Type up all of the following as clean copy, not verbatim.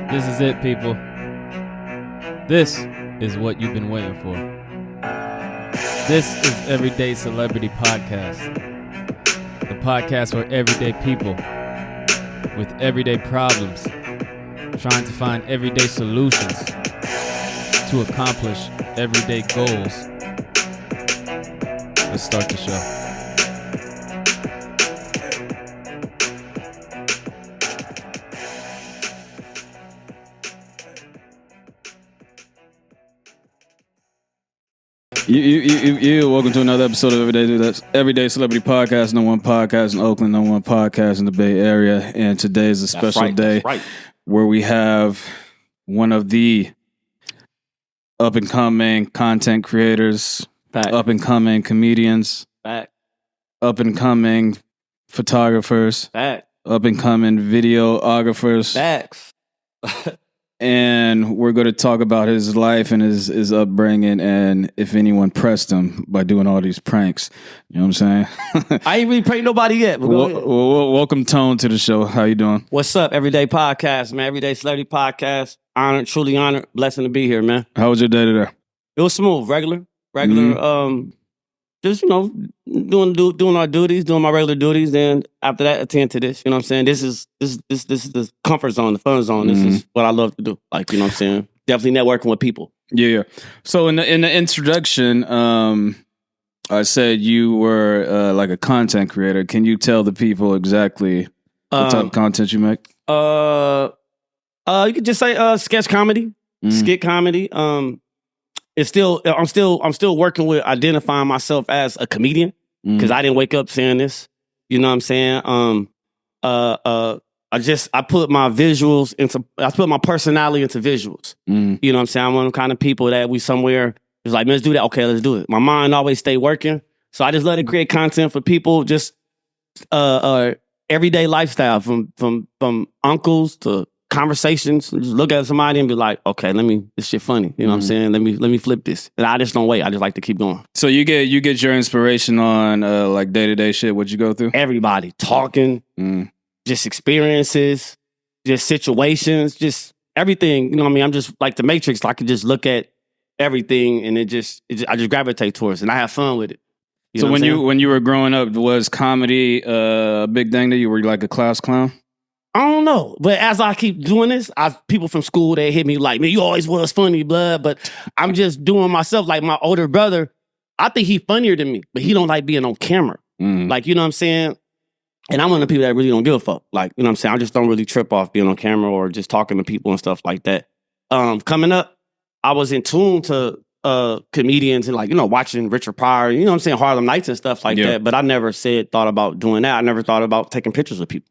This is it, people. This is what you've been waiting for. This is Everyday Celebrity Podcast. The podcast for everyday people with everyday problems, trying to find everyday solutions to accomplish everyday goals. Let's start the show. Welcome to another episode of Everyday Celebrity Podcast. No one podcast in Oakland, no one podcast in the Bay Area. And today is a special day where we have one of the up-and-coming content creators, up-and-coming comedians, up-and-coming photographers, up-and-coming videographers. Facts. And we're going to talk about his life and his upbringing and if anyone pressed him by doing all these pranks. You know what I'm saying? I ain't really pranked nobody yet. Welcome, Tone, to the show. How you doing? What's up, Everyday Podcast, man? Everyday Celebrity Podcast. Honored, truly honored. Blessing to be here, man. How was your day today? It was smooth, regular. Just, doing our duties, doing my regular duties, and after that, attend to this. You know what I'm saying? This is the comfort zone, the fun zone. This is what I love to do. Like, you know what I'm saying? Definitely networking with people. Yeah. So in the introduction, I said you were like a content creator. Can you tell the people exactly what type of content you make? You could just say sketch comedy, skit comedy. I'm still working with identifying myself as a comedian because I didn't wake up saying this. You know what I'm saying? I put my personality into visuals. You know what I'm saying? I'm one of the kind of people that we somewhere is like, let's do that. Okay, let's do it. My mind always stay working. So I just let it create content for people, just everyday lifestyle from uncles to conversations. Just look at somebody and be like, okay, this shit funny. You know what I'm saying? Let me flip this. And I just don't wait. I just like to keep going. So you get your inspiration on like day-to-day shit, what you go through? Everybody talking, just experiences, just situations, just everything. You know what I mean? I'm just like the Matrix. I can just look at everything and I just gravitate towards it and I have fun with it. So when you were growing up, was comedy a big thing that you were like a class clown? I don't know, but as I keep doing this, people from school, they hit me like, man, you always was funny, blood. But I'm just doing myself. Like my older brother, I think he funnier than me, but he don't like being on camera. Like, you know what I'm saying? And I'm one of the people that really don't give a fuck. Like, you know what I'm saying? I just don't really trip off being on camera or just talking to people and stuff like that. Coming up, I was in tune to comedians and like, watching Richard Pryor, you know what I'm saying? Harlem Nights and stuff like that. But I never thought about doing that. I never thought about taking pictures of people.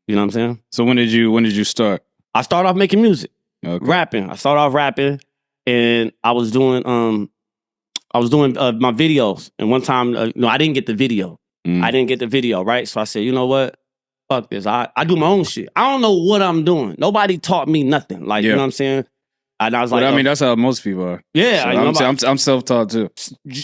You know what I'm saying? So when did you start? I started off making music, rapping. I started off rapping, and I was doing my videos. And one time, I didn't get the video. I didn't get the video, right? So I said, you know what? Fuck this. I do my own shit. I don't know what I'm doing. Nobody taught me nothing. Like, you know what I'm saying? And I was like, that's how most people are. Yeah, so I'm self-taught too.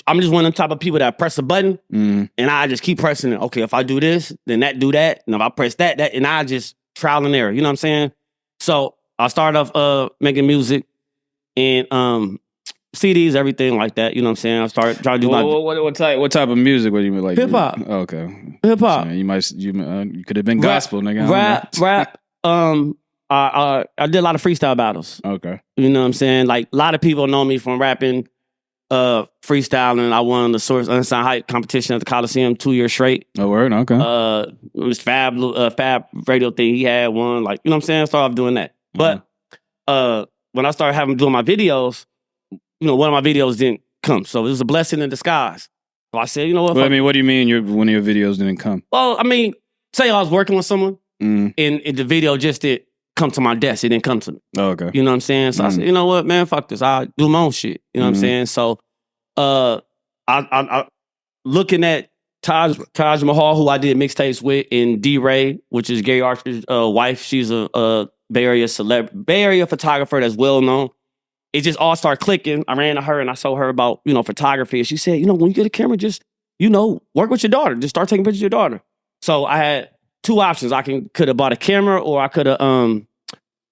I'm just one of the type of people that press a button and I just keep pressing it. Okay, if I do this, then that do that. And if I press that, and I just trial and error. You know what I'm saying? So I started off making music and CDs, everything like that. You know what I'm saying? I started trying to do what type of music? What do you mean, like hip hop? Okay, hip hop. So you could have been gospel, nigga. Rap. I did a lot of freestyle battles. Okay. You know what I'm saying? Like, a lot of people know me from rapping, freestyling. I won the Source Unsigned Hype competition at the Coliseum 2 years straight. Oh, word? Okay. It was Fab radio thing he had one. Like, you know what I'm saying? I started off doing that. But when I started doing my videos, one of my videos didn't come. So it was a blessing in disguise. So I said, you know what? Well, what do you mean one of your videos didn't come? Well, say I was working with someone. And the video just didn't come to my desk. It didn't come to me. Oh, okay. You know what I'm saying? So I said, you know what, man, fuck this. I do my own shit. You know what I'm saying? So I looking at Taj Mahal, who I did mixtapes with, and D-Ray, which is Gary Archer's wife. She's a Bay Area photographer that's well known. It just all started clicking. I ran to her and I told her about, photography. And she said, when you get a camera, just, work with your daughter. Just start taking pictures of your daughter. So I had two options. I could have bought a camera, or I could have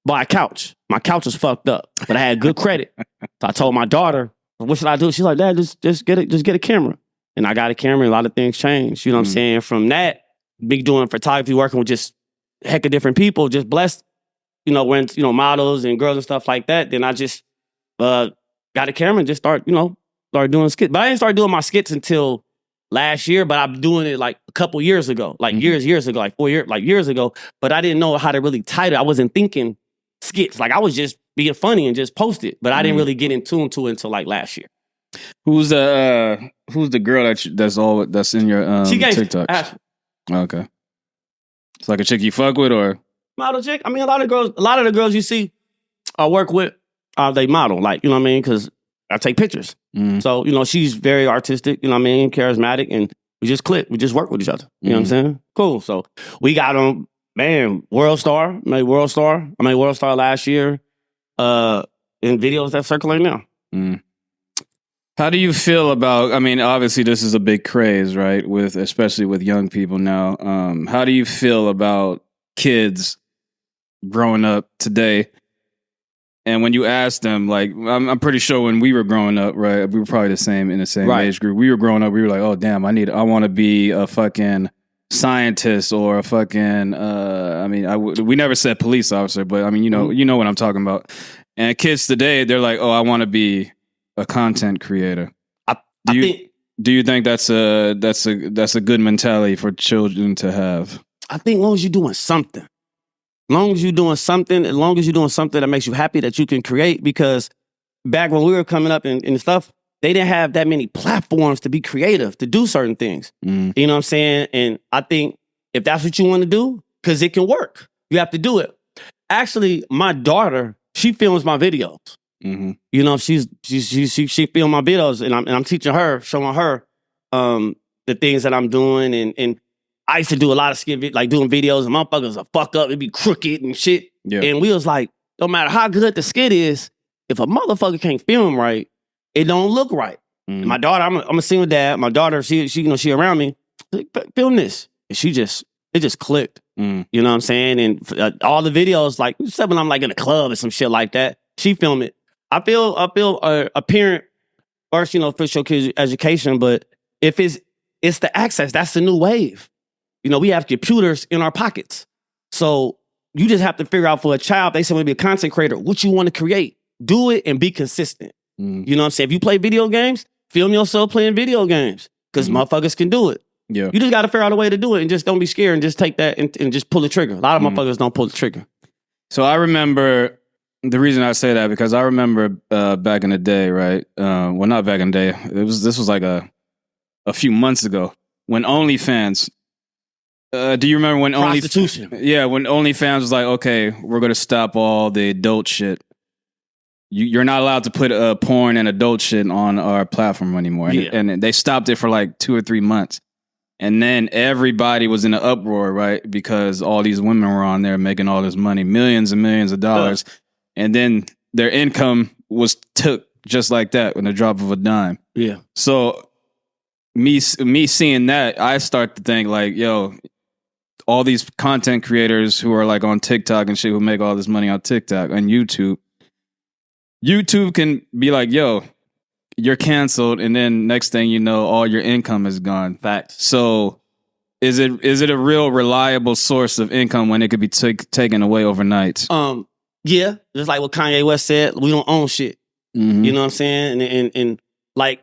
buy a couch. My couch was fucked up, but I had good credit. So I told my daughter, what should I do? She's like, Dad, just get a camera. And I got a camera and a lot of things changed. You know what I'm saying? From that, be doing photography, working with just a heck of different people, just blessed, when, models and girls and stuff like that. Then I just got a camera and just started doing skits. But I didn't start doing my skits until last year, but I'm doing it like a couple years ago, like years ago, like 4 years, like years ago. But I didn't know how to really title. I wasn't thinking skits. Like I was just being funny and just post it, but I didn't really get in tune to it until like last year. Who's the girl that's in your TikTok? Okay, it's like a chick you fuck with or model chick. I mean, a lot of the girls you see I work with, they model, like, you know what I mean? Because I take pictures. So, she's very artistic, charismatic, and we just click. We just work with each other. You know what I'm saying? Cool. So we got on, World Star. I made World Star last year in videos that circulate now. How do you feel about, obviously this is a big craze, right? Especially with young people now. How do you feel about kids growing up today? And when you ask them, like, I'm pretty sure when we were growing up, right? We were probably in the same age group. We were growing up, we were like, oh, damn, I want to be a fucking scientist or a fucking, we never said police officer, but you know what I'm talking about. And kids today, they're like, oh, I want to be a content creator. Do you think that's a good mentality for children to have? I think as long as you're doing something. As long as you're doing something that makes you happy that you can create, because back when we were coming up and stuff, they didn't have that many platforms to be creative, to do certain things. You know what I'm saying? And I think if that's what you want to do, because it can work, you have to do it. Actually, my daughter, she films my videos. She filmed my videos, and I'm teaching her, showing her the things that I'm doing, and I used to do a lot of skit, like doing videos, and motherfuckers will fuck up, it'd be crooked and shit. Yeah. And we was like, no matter how good the skit is, if a motherfucker can't film right, it don't look right. My daughter, I'm a single dad. My daughter, she around me, like, film this, and it just clicked. You know what I'm saying? And all the videos, like except when I'm like in a club or some shit like that, she filmed it. I feel a parent first, for your kids' education, but if it's the access, that's the new wave. We have computers in our pockets. So you just have to figure out for a child, they say, want to be a content creator, what you want to create. Do it and be consistent. You know what I'm saying? If you play video games, film yourself playing video games, because motherfuckers can do it. Yeah. You just got to figure out a way to do it, and just don't be scared and just take that and just pull the trigger. A lot of motherfuckers don't pull the trigger. So I remember, the reason I say that, because I remember back in the day, right? Well, not back in the day. This was like a few months ago when OnlyFans. Do you remember when prostitution? When OnlyFans was like, okay, we're going to stop all the adult shit. You're not allowed to put porn and adult shit on our platform anymore. And they stopped it for like 2 or 3 months. And then everybody was in an uproar, right? Because all these women were on there making all this money, millions and millions of dollars. And then their income was took just like that in a drop of a dime. Yeah. So me seeing that, I start to think like, yo, all these content creators who are like on TikTok and shit, who make all this money on TikTok and YouTube can be like, yo, you're canceled, and then next thing you know, all your income is gone. Facts. So is it a real reliable source of income when it could be taken away overnight? Yeah, just like what Kanye West said, we don't own shit. You know what I'm saying? And like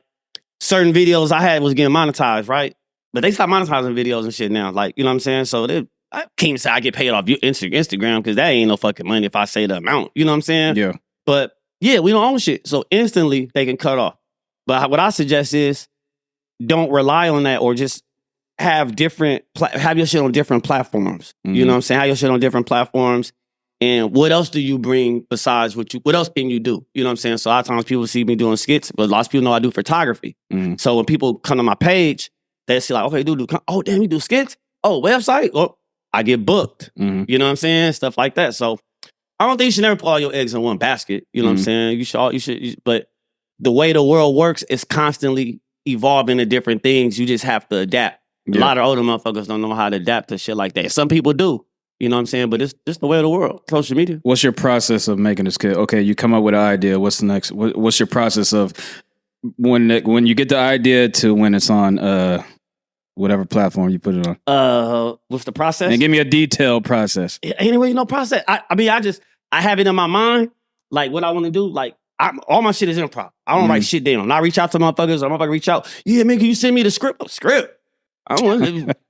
certain videos I had was getting monetized, right? But they stopped monetizing videos and shit now. Like, you know what I'm saying? So I can't say I get paid off Instagram, because that ain't no fucking money if I say the amount. You know what I'm saying? Yeah. But yeah, we don't own shit. So instantly they can cut off. But what I suggest is don't rely on that, or just have your shit on different platforms. You know what I'm saying? Have your shit on different platforms. And what else do you bring besides what else can you do? You know what I'm saying? So a lot of times people see me doing skits, but lots of people know I do photography. So when people come to my page, they see like, okay, dude, oh, damn, you do skits? Oh, website? Oh, I get booked. You know what I'm saying? Stuff like that. So I don't think you should never put all your eggs in one basket. You know what I'm saying? You should, but the way the world works is constantly evolving to different things. You just have to adapt. A lot of older motherfuckers don't know how to adapt to shit like that. Some people do. You know what I'm saying? But it's just the way of the world, social media. What's your process of making a skit? Okay, you come up with an idea. What's the next? What's your process of when you get the idea to when it's on whatever platform you put it on? What's the process? And give me a detailed process. Anyway, process. I have it in my mind, like what I want to do. Like all my shit is improv. I don't write shit down. I reach out to motherfuckers, or motherfucker reach out. Yeah, man, can you send me the script? Script. I don't want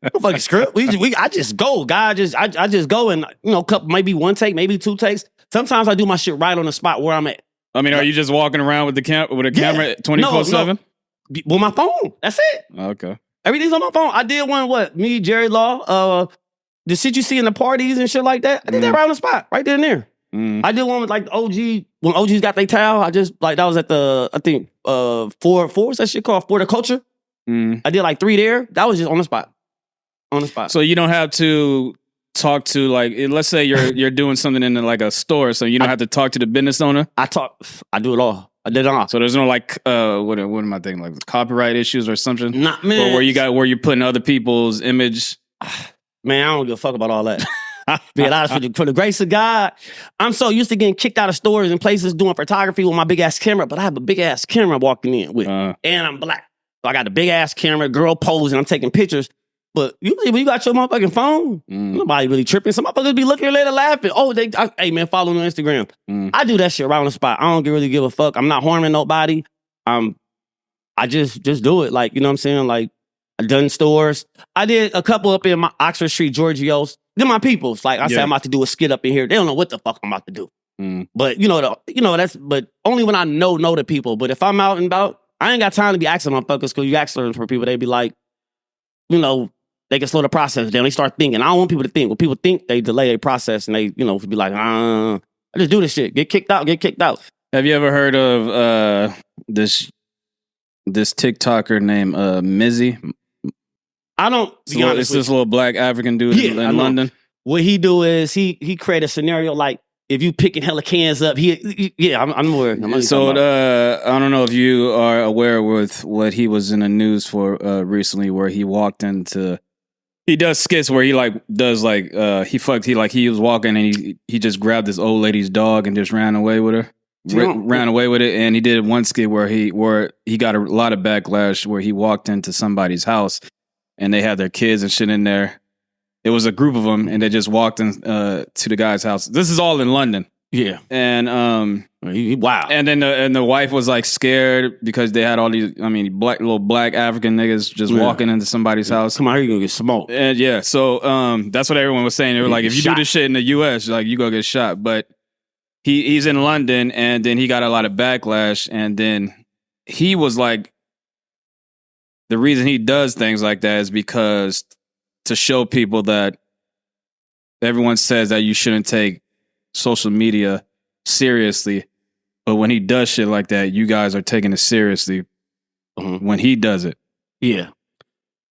no fucking script. I just go. God, I just go and maybe one take, maybe two takes. Sometimes I do my shit right on the spot where I'm at. I mean, are you just walking around with a camera 24/7? With my phone. That's it. Okay. Everything's on my phone. I did one. Me, Jerry Law, the shit you see in the parties and shit like that. I did that right on the spot, right there and there. I did one with like the OG when OGs got their towel. I just that was at the what's that shit called? For the Culture. I did like 3 there. That was just on the spot. On the spot. So you don't have to talk to like, let's say you're doing something in like a store, so you don't have to talk to the business owner. I do it all. I did it all. So there's no like what am I thinking, like copyright issues or something? Nah, man. Or where you're putting other people's image. Man, I don't give a fuck about all that. Being honest with you, for the grace of God, I'm so used to getting kicked out of stores and places doing photography with my big ass camera, but I have a big ass camera walking in with, and I'm black. So I got a big ass camera, girl posing, I'm taking pictures. But usually when you got your motherfucking phone, nobody really tripping. Some motherfuckers be looking later laughing. Oh, hey man, follow me on Instagram. I do that shit right on the spot. I don't really give a fuck. I'm not harming nobody. I just do it. Like, you know what I'm saying? Like, I done stores. I did a couple up in my Oxford Street, Giorgio's. They're my peoples. Like I said, I'm about to do a skit up in here. They don't know what the fuck I'm about to do. But but only when I know the people. But if I'm out and about, I ain't got time to be asking motherfuckers, because you ask for people, they be like, they can slow the process down. They start thinking. I don't want people to think. When people think, they delay their process and they, be like, I just do this shit. Get kicked out. Have you ever heard of this TikToker named Mizzy? I don't. It's this little black African dude in London. What he do is he create a scenario like, if you picking hella cans up, I'm aware. So I don't know if you are aware with what he was in the news for recently, where he walked into. He does skits where he does he was walking and he just grabbed this old lady's dog and just ran away with her. Ran away with it, and he did one skit where he got a lot of backlash where he walked into somebody's house and they had their kids and shit in there. It was a group of them, and they just walked in to the guy's house. This is all in London. Yeah, and wow. And then the wife was like scared because they had all these, little black African niggas just walking into somebody's house. Come on, you're gonna get smoked. And so that's what everyone was saying. They were like, if you do this shit in the U.S., like you gonna get shot. But he's in London, and then he got a lot of backlash, and then he was like, the reason he does things like that is because to show people that everyone says that you shouldn't take social media seriously, but when he does shit like that, you guys are taking it seriously when he does it. Yeah.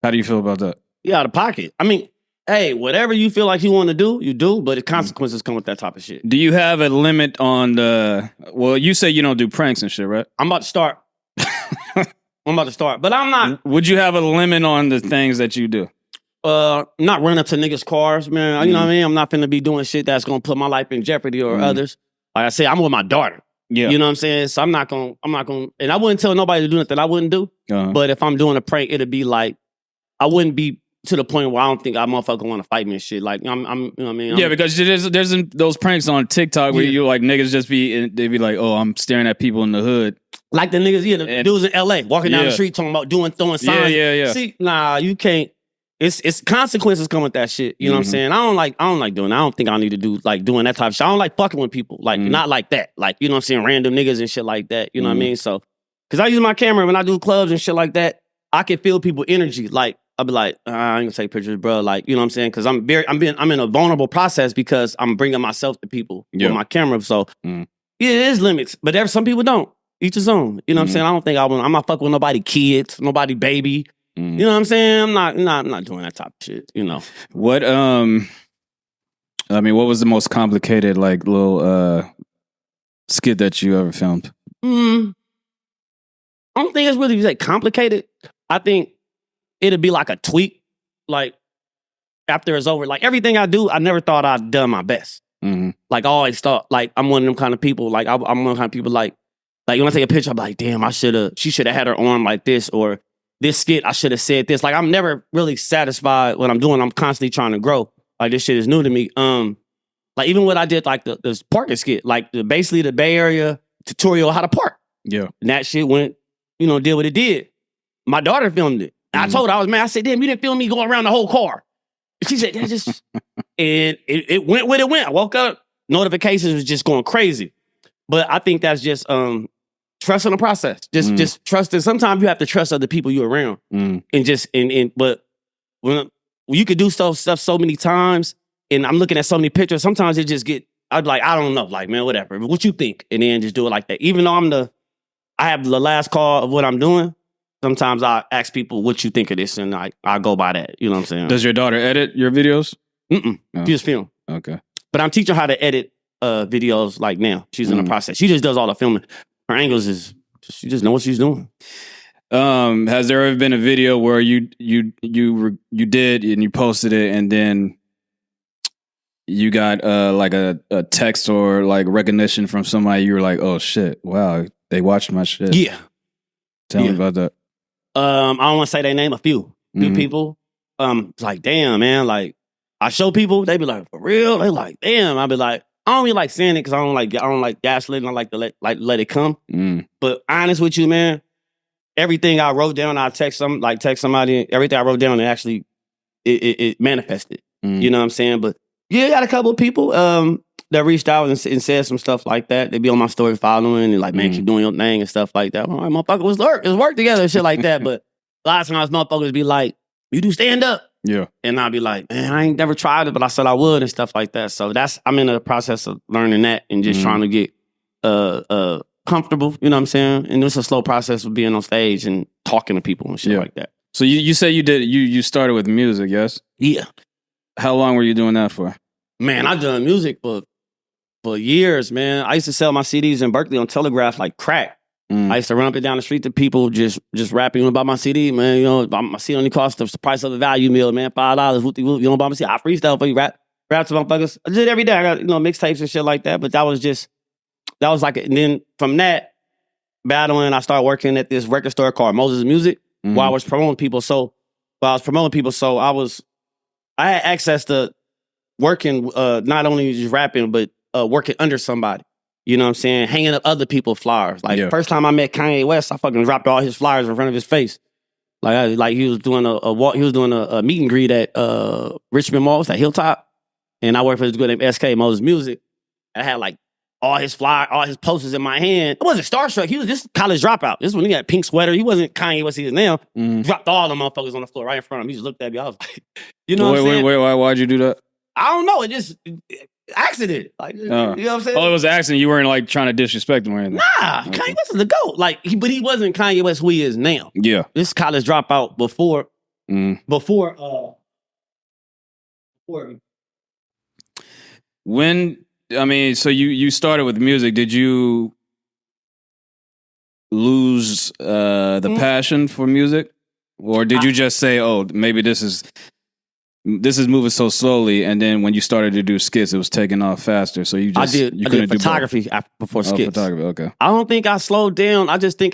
How do you feel about that? Yeah, out of pocket. I mean, hey, whatever you feel like you want to do, you do, but the consequences come with that type of shit. Do you have a limit on you say you don't do pranks and shit, right? I'm about to start. But I'm not. Would you have a limit on the things that you do? Not run up to niggas' cars, man. You know what I mean? I'm not finna be doing shit that's gonna put my life in jeopardy or others. Like I say, I'm with my daughter. Yeah. You know what I'm saying? So I'm not gonna, and I wouldn't tell nobody to do nothing I wouldn't do. But if I'm doing a prank, it'd be like, I wouldn't be to the point where I don't think I motherfucker want to fight me and shit. Like, you know what I mean? Yeah, because there's those pranks on TikTok where you like niggas they be like, oh, I'm staring at people in the hood. Like the niggas, the dudes in LA walking down the street talking about throwing signs. Yeah. See, nah, you can't. It's consequences come with that shit. You know what I'm saying? I don't like doing that. I don't think I need to do like doing that type of shit. I don't like fucking with people. Like not like that. Like, you know what I'm saying? Random niggas and shit like that. You know what I mean? So, cause I use my camera when I do clubs and shit like that, I can feel people energy. Like, I'll be like, I ain't gonna take pictures, bro. Like, you know what I'm saying? Cause I'm in a vulnerable process because I'm bringing myself to people with my camera. So yeah, it is limits, but some people don't. Each his own. You know what I'm saying? I don't think I'm not fucking with nobody kids, nobody baby. You know what I'm saying? I'm not doing that type of shit, you know. What what was the most complicated like little skit that you ever filmed? I don't think it's really complicated. I think it'd be like a tweak. Like, after it's over, like everything I do, I never thought I'd done my best. Mhm. Like I always thought, like I'm one of them kind of people. Like I'm one of the kind of people like when I take a picture, I'm like, damn, she should have had her arm like this, or this skit, I should have said this. Like I'm never really satisfied what I'm doing. I'm constantly trying to grow. Like this shit is new to me. Like even what I did, like the parking skit, like basically the Bay Area tutorial how to park. Yeah. And that shit went, did what it did. My daughter filmed it. I told her, I was mad. I said, damn, you didn't film me going around the whole car. She said, that just, and it went what it went. I woke up, notifications was just going crazy. But I think that's just trust in the process. Just trust it. Sometimes you have to trust other people you're around. But when you could do stuff so many times, and I'm looking at so many pictures, sometimes it just I'd like, I don't know, like, man, whatever. What you think? And then just do it like that. Even though I have the last call of what I'm doing, sometimes I ask people what you think of this, and I go by that. You know what I'm saying? Does your daughter edit your videos? Mm-mm. No. She just film. Okay. But I'm teaching her how to edit videos like now. She's in the process. She just does all the filming. Her angles she just knows what she's doing. Has there ever been a video where you did and you posted it, and then you got like a text or like recognition from somebody? You were like, oh shit, wow, they watched my shit. Yeah. Tell me about that. I don't want to say their name. A few people. It's like, damn, man. Like, I show people, they be like, for real? They like, damn. I be like, I don't really like saying it because I don't like gaslighting. I like to let it come. But honest with you, man, everything I wrote down, I text somebody. Everything I wrote down, it manifested. You know what I'm saying? But yeah, I got a couple of people that reached out and said some stuff like that. They be on my story following and like, man, keep doing your thing and stuff like that. I'm like, motherfucker, let's work together and shit like that. But a lot of times motherfuckers be like, you do stand up. Yeah. And I'll be like, man, I ain't never tried it, but I said I would and stuff like that. So I'm in the process of learning that and just trying to get comfortable, you know what I'm saying? And it's a slow process of being on stage and talking to people and shit like that. So you say you started with music, yes? Yeah. How long were you doing that for? Man, I've done music for years, man. I used to sell my CDs in Berkeley on Telegraph like crack. I used to run up and down the street to people just rapping about my CD, man. My CD only cost the price of a value meal, man. $5. Whoop, you don't buy my CD. I freestyle for you, rap to motherfuckers. I did it every day. I got mixtapes and shit like that. But that was like it. And then from that battling, I started working at this record store called Moses Music while I was promoting people. So I had access to working, not only just rapping, but working under somebody. You know what I'm saying? Hanging up other people's flyers. Like first time I met Kanye West, I fucking dropped all his flyers in front of his face. Like he was doing a meet and greet at Richmond Mall, at Hilltop, and I worked for this guy named SK Moses Music. I had like all his posters in my hand. I wasn't starstruck. He was just college dropout. This is when he had pink sweater. He wasn't Kanye West he is now. Dropped all the motherfuckers on the floor right in front of him. He just looked at me. I was like, what I'm saying? Wait, why'd you do that? I don't know. It just accident. Like, you know what I'm saying? Oh, it was an accident. You weren't like trying to disrespect him or anything. Nah, okay. Kanye West is the GOAT. Like, but he wasn't Kanye West who he is now. Yeah. This college dropout before. When, so you started with music. Did you lose the passion for music? Or did you just say, oh, maybe this is moving so slowly, and then when you started to do skits, it was taking off faster. So you did photography before skits. Photography, okay. I don't think I slowed down. I just think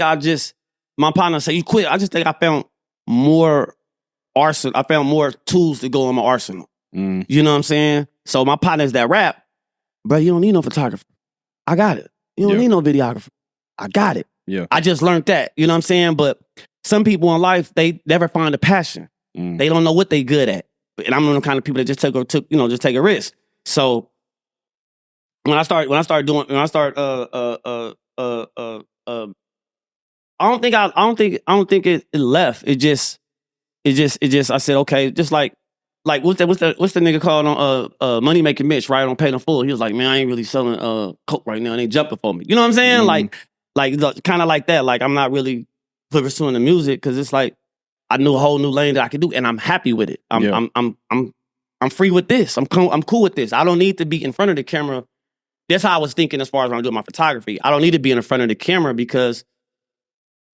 my partner said, you quit. I just think I found more arsenal. I found more tools to go in my arsenal. You know what I'm saying? So my partners that rap, bro, you don't need no photographer. I got it. You don't need no videographer. I got it. Yeah. I just learned that. You know what I'm saying? But some people in life, they never find a passion. They don't know what they good at. And I'm one of the kind of people that just take a risk. So I don't think it left. It just I said, okay, just like what's the nigga called on Money Making Mitch, right? On Paid in Full. He was like, man, I ain't really selling coke right now. They ain't jumping for me. You know what I'm saying? Like kind of like that. Like I'm not really pursuing the music because it's like I knew a whole new lane that I could do, and I'm happy with it. I'm free with this. I'm cool with this. I don't need to be in front of the camera. That's how I was thinking as far as when I'm doing my photography. I don't need to be in front of the camera because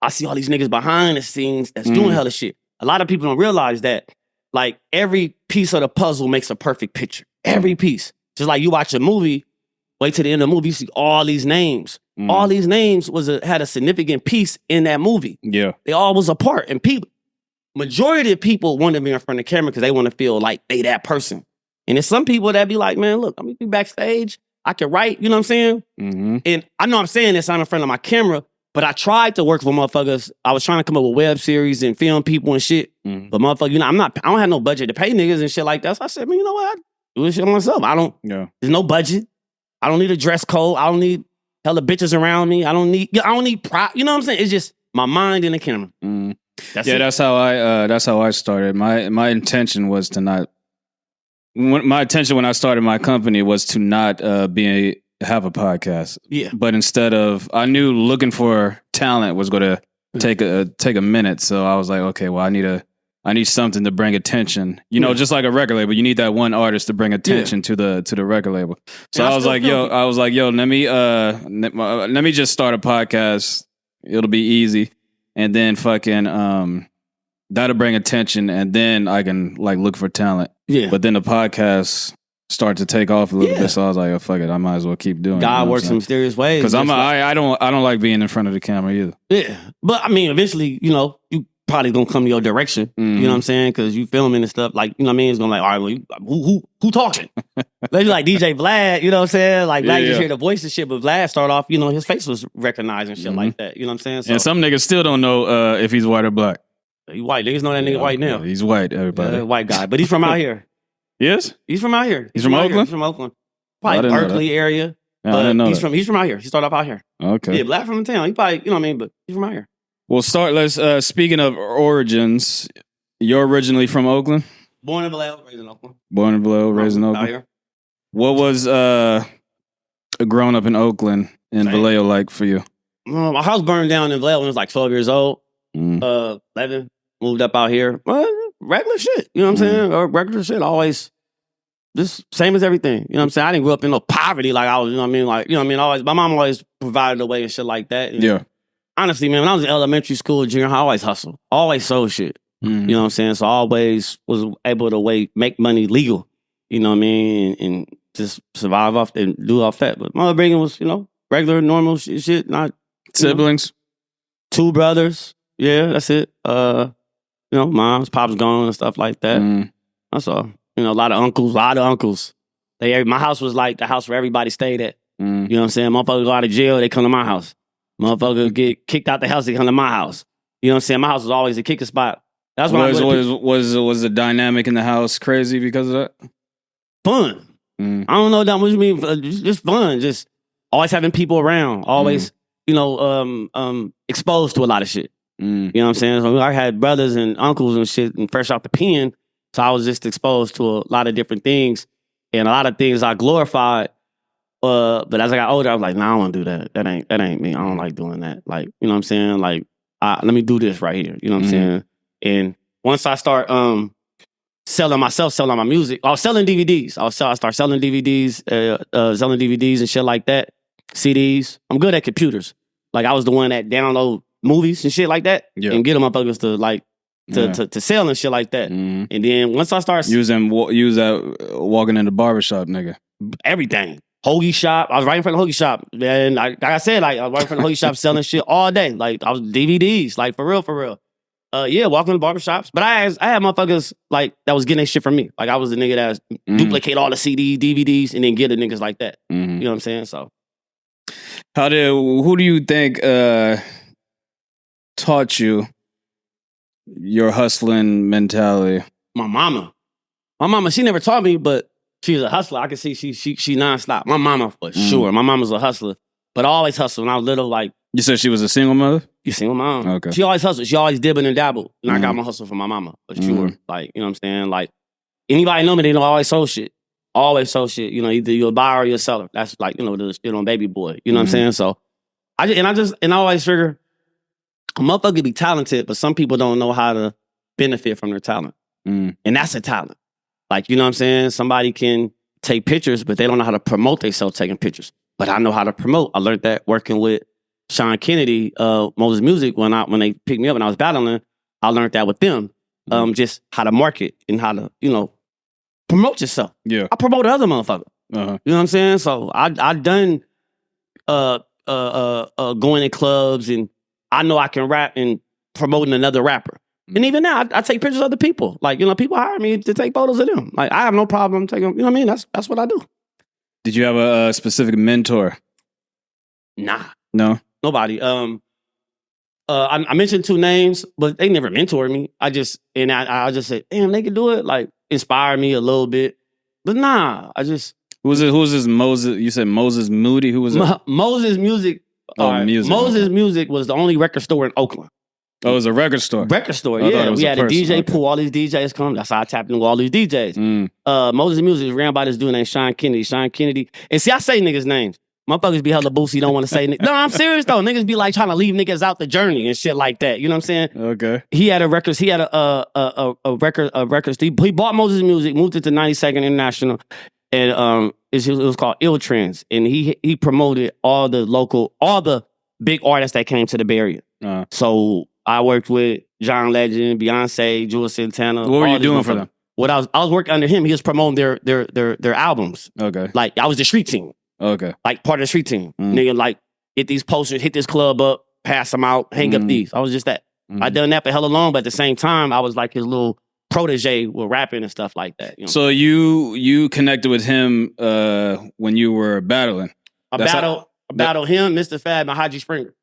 I see all these niggas behind the scenes that's doing hella shit. A lot of people don't realize that like every piece of the puzzle makes a perfect picture. Every piece. Just like you watch a movie, wait till the end of the movie, you see all these names. All these names had a significant piece in that movie. Yeah. They all was a part. And majority of people want to be in front of the camera because they want to feel like they that person. And there's some people that be like, man, look, I'm gonna be backstage. I can write, you know what I'm saying? Mm-hmm. And I know I'm saying this, I'm in front of my camera, but I tried to work for motherfuckers. I was trying to come up with web series and film people and shit. But motherfucker, you know, I don't have no budget to pay niggas and shit like that. So I said, man, you know what? I do this shit myself. There's no budget. I don't need a dress code. I don't need hella bitches around me. I don't need prop. You know what I'm saying? It's just my mind and the camera. That's how I started. My intention was to not. My intention when I started my company was to not have a podcast. Yeah. But instead of, I knew looking for talent was going to take a minute. So I was like, okay, well, I need something to bring attention. You know, just like a record label, you need that one artist to bring attention to the record label. So I was like, yo, let me just start a podcast. It'll be easy, and then fucking that'll bring attention, and then I can like look for talent. Yeah. But then the podcast start to take off a little bit, so I was like, oh, fuck it, I might as well keep doing it. God works in mysterious ways. Because I don't like being in front of the camera either. Yeah. But I mean, eventually, you know, you probably gonna come to your direction. You know what I'm saying? Because you filming and stuff, like, you know what I mean? It's gonna like, all right, well, who talking? Maybe like DJ Vlad, you know what I'm saying? Like Vlad, you hear the voice and shit, but Vlad start off, you know, his face was recognized and shit like that. You know what I'm saying? So, and some niggas still don't know if he's white or black. He white. Niggas know that nigga white now. Yeah, he's white, everybody. White guy. But he's from out here. Yes? He's from out here. He's from Oakland? He's from Oakland. Probably Berkeley area. No, I didn't know he's from out here. He started off out here. Okay. Yeah, black from the town. He probably, you know what I mean, but he's from out here. Well, let's speaking of origins, you're originally from Oakland? Born in Vallejo, raised in Oakland. Born in Vallejo, raised in Oakland. Out here. What was growing up in Oakland and Vallejo like for you? My house burned down in Vallejo when I was like 12 years old. 11, moved up out here. Regular shit, you know what I'm saying? Or regular shit, always just same as everything. You know what I'm saying? I didn't grow up in no poverty like I was, you know what I mean? Like, you know what I mean? Always, my mom always provided a way and shit like that. And yeah. Honestly, man, when I was in elementary school, junior high, I always hustled. Always sold shit. You know what I'm saying? So I always was able to make money legal. You know what I mean? And just survive off and do off that. But my upbringing was, you know, regular, normal shit. Not siblings. 2 brothers. Yeah, that's it. You know, moms, pops gone and stuff like that. That's all. You know, a lot of uncles. My house was like the house where everybody stayed at. You know what I'm saying? Motherfuckers go out of jail, they come to my house. Motherfuckers get kicked out the house, they come to my house. You know what I'm saying? My house was always a kicking spot. That's why was the dynamic in the house crazy because of that? Fun. I don't know what you mean. Just fun. Just always having people around. Always, you know, exposed to a lot of shit. You know what I'm saying? So I had brothers and uncles and shit and fresh out the pen. So I was just exposed to a lot of different things. And a lot of things I glorified. But as I got older, I was like, nah, I don't want to do that. That ain't me. I don't like doing that. Like, you know what I'm saying? Like, let me do this right here. You know what I'm saying? And once I start selling my music, I was selling DVDs. I start selling DVDs, selling DVDs and shit like that. CDs. I'm good at computers. Like, I was the one that download movies and shit like that and get them motherfuckers to like to sell and shit like that. And then once I start use that walking in the barbershop, nigga. Everything. Hoagie shop. I was right in front of the hoagie shop. And like I said, like I was right in front of the hoagie shop selling shit all day. Like I was DVDs, like for real. Yeah, walking in the barbershops. But I had motherfuckers like that was getting that shit from me. Like I was the nigga that duplicate all the CDs, DVDs, and then get the niggas like that. You know what I'm saying? So who do you think taught you your hustling mentality? My mama, she never taught me, but she's a hustler. I can see she nonstop. My mama for sure. My mama's a hustler, but I always hustled when I was little. Like you said, she was a single mother. You single mom? Okay. She always hustled. She always dibbing and dabbled, and I got my hustle from my mama for sure. Like you know what I'm saying? Like anybody know me, they know I always sold shit. Always sold shit. You know, either you're a buyer or you're a seller. That's like you know the shit on Baby Boy. You know what I'm saying? So I always figure a motherfucker be talented, but some people don't know how to benefit from their talent, and that's a talent. Like, you know what I'm saying? Somebody can take pictures, but they don't know how to promote themselves taking pictures. But I know how to promote. I learned that working with Sean Kennedy, Moses Music, when they picked me up and I was battling, I learned that with them. just how to market and how to, promote yourself. Yeah. I promote other motherfuckers. Uh-huh. You know what I'm saying? So I done going in clubs, and I know I can rap and promoting another rapper. And even now, I take pictures of other people. Like, people hire me to take photos of them. Like, I have no problem taking, you know what I mean? That's what I do. Did you have a specific mentor? Nah. No? Nobody. I mentioned 2 names, but they never mentored me. I just said, damn, they could do it. Like, inspire me a little bit. But nah, I just... Who was this Moses? You said Moses Moody? Who was it? Moses Music. Music. Moses Music was the only record store in Oakland. Oh, it was a record store? Record store, I yeah. it was We had a DJ Okay. pool, all these DJs come. That's how I tapped into all these DJs. Moses Music is ran by this dude named Sean Kennedy. And see, I say niggas' names. Motherfuckers be hella boozy, don't want to say niggas. No, I'm serious though. Niggas be like trying to leave niggas out the journey and shit like that. You know what I'm saying? Okay. He had a record. He had a record. He bought Moses Music, moved it to 92nd International, and it was called Ill Trends. And he promoted all the big artists that came to the Bay Area. So I worked with John Legend, Beyonce, Jules Santana. What were you doing for them? I was working under him. He was promoting their albums. Okay. Like, I was the street team. Okay. Like, part of the street team. Nigga, like, get these posters, hit this club up, pass them out, hang up these. I was just that. I done that for hella long, but at the same time, I was like his little protege with rapping and stuff like that. So you connected with him when you were battling? I battled him, Mr. Fab, and Haji Springer.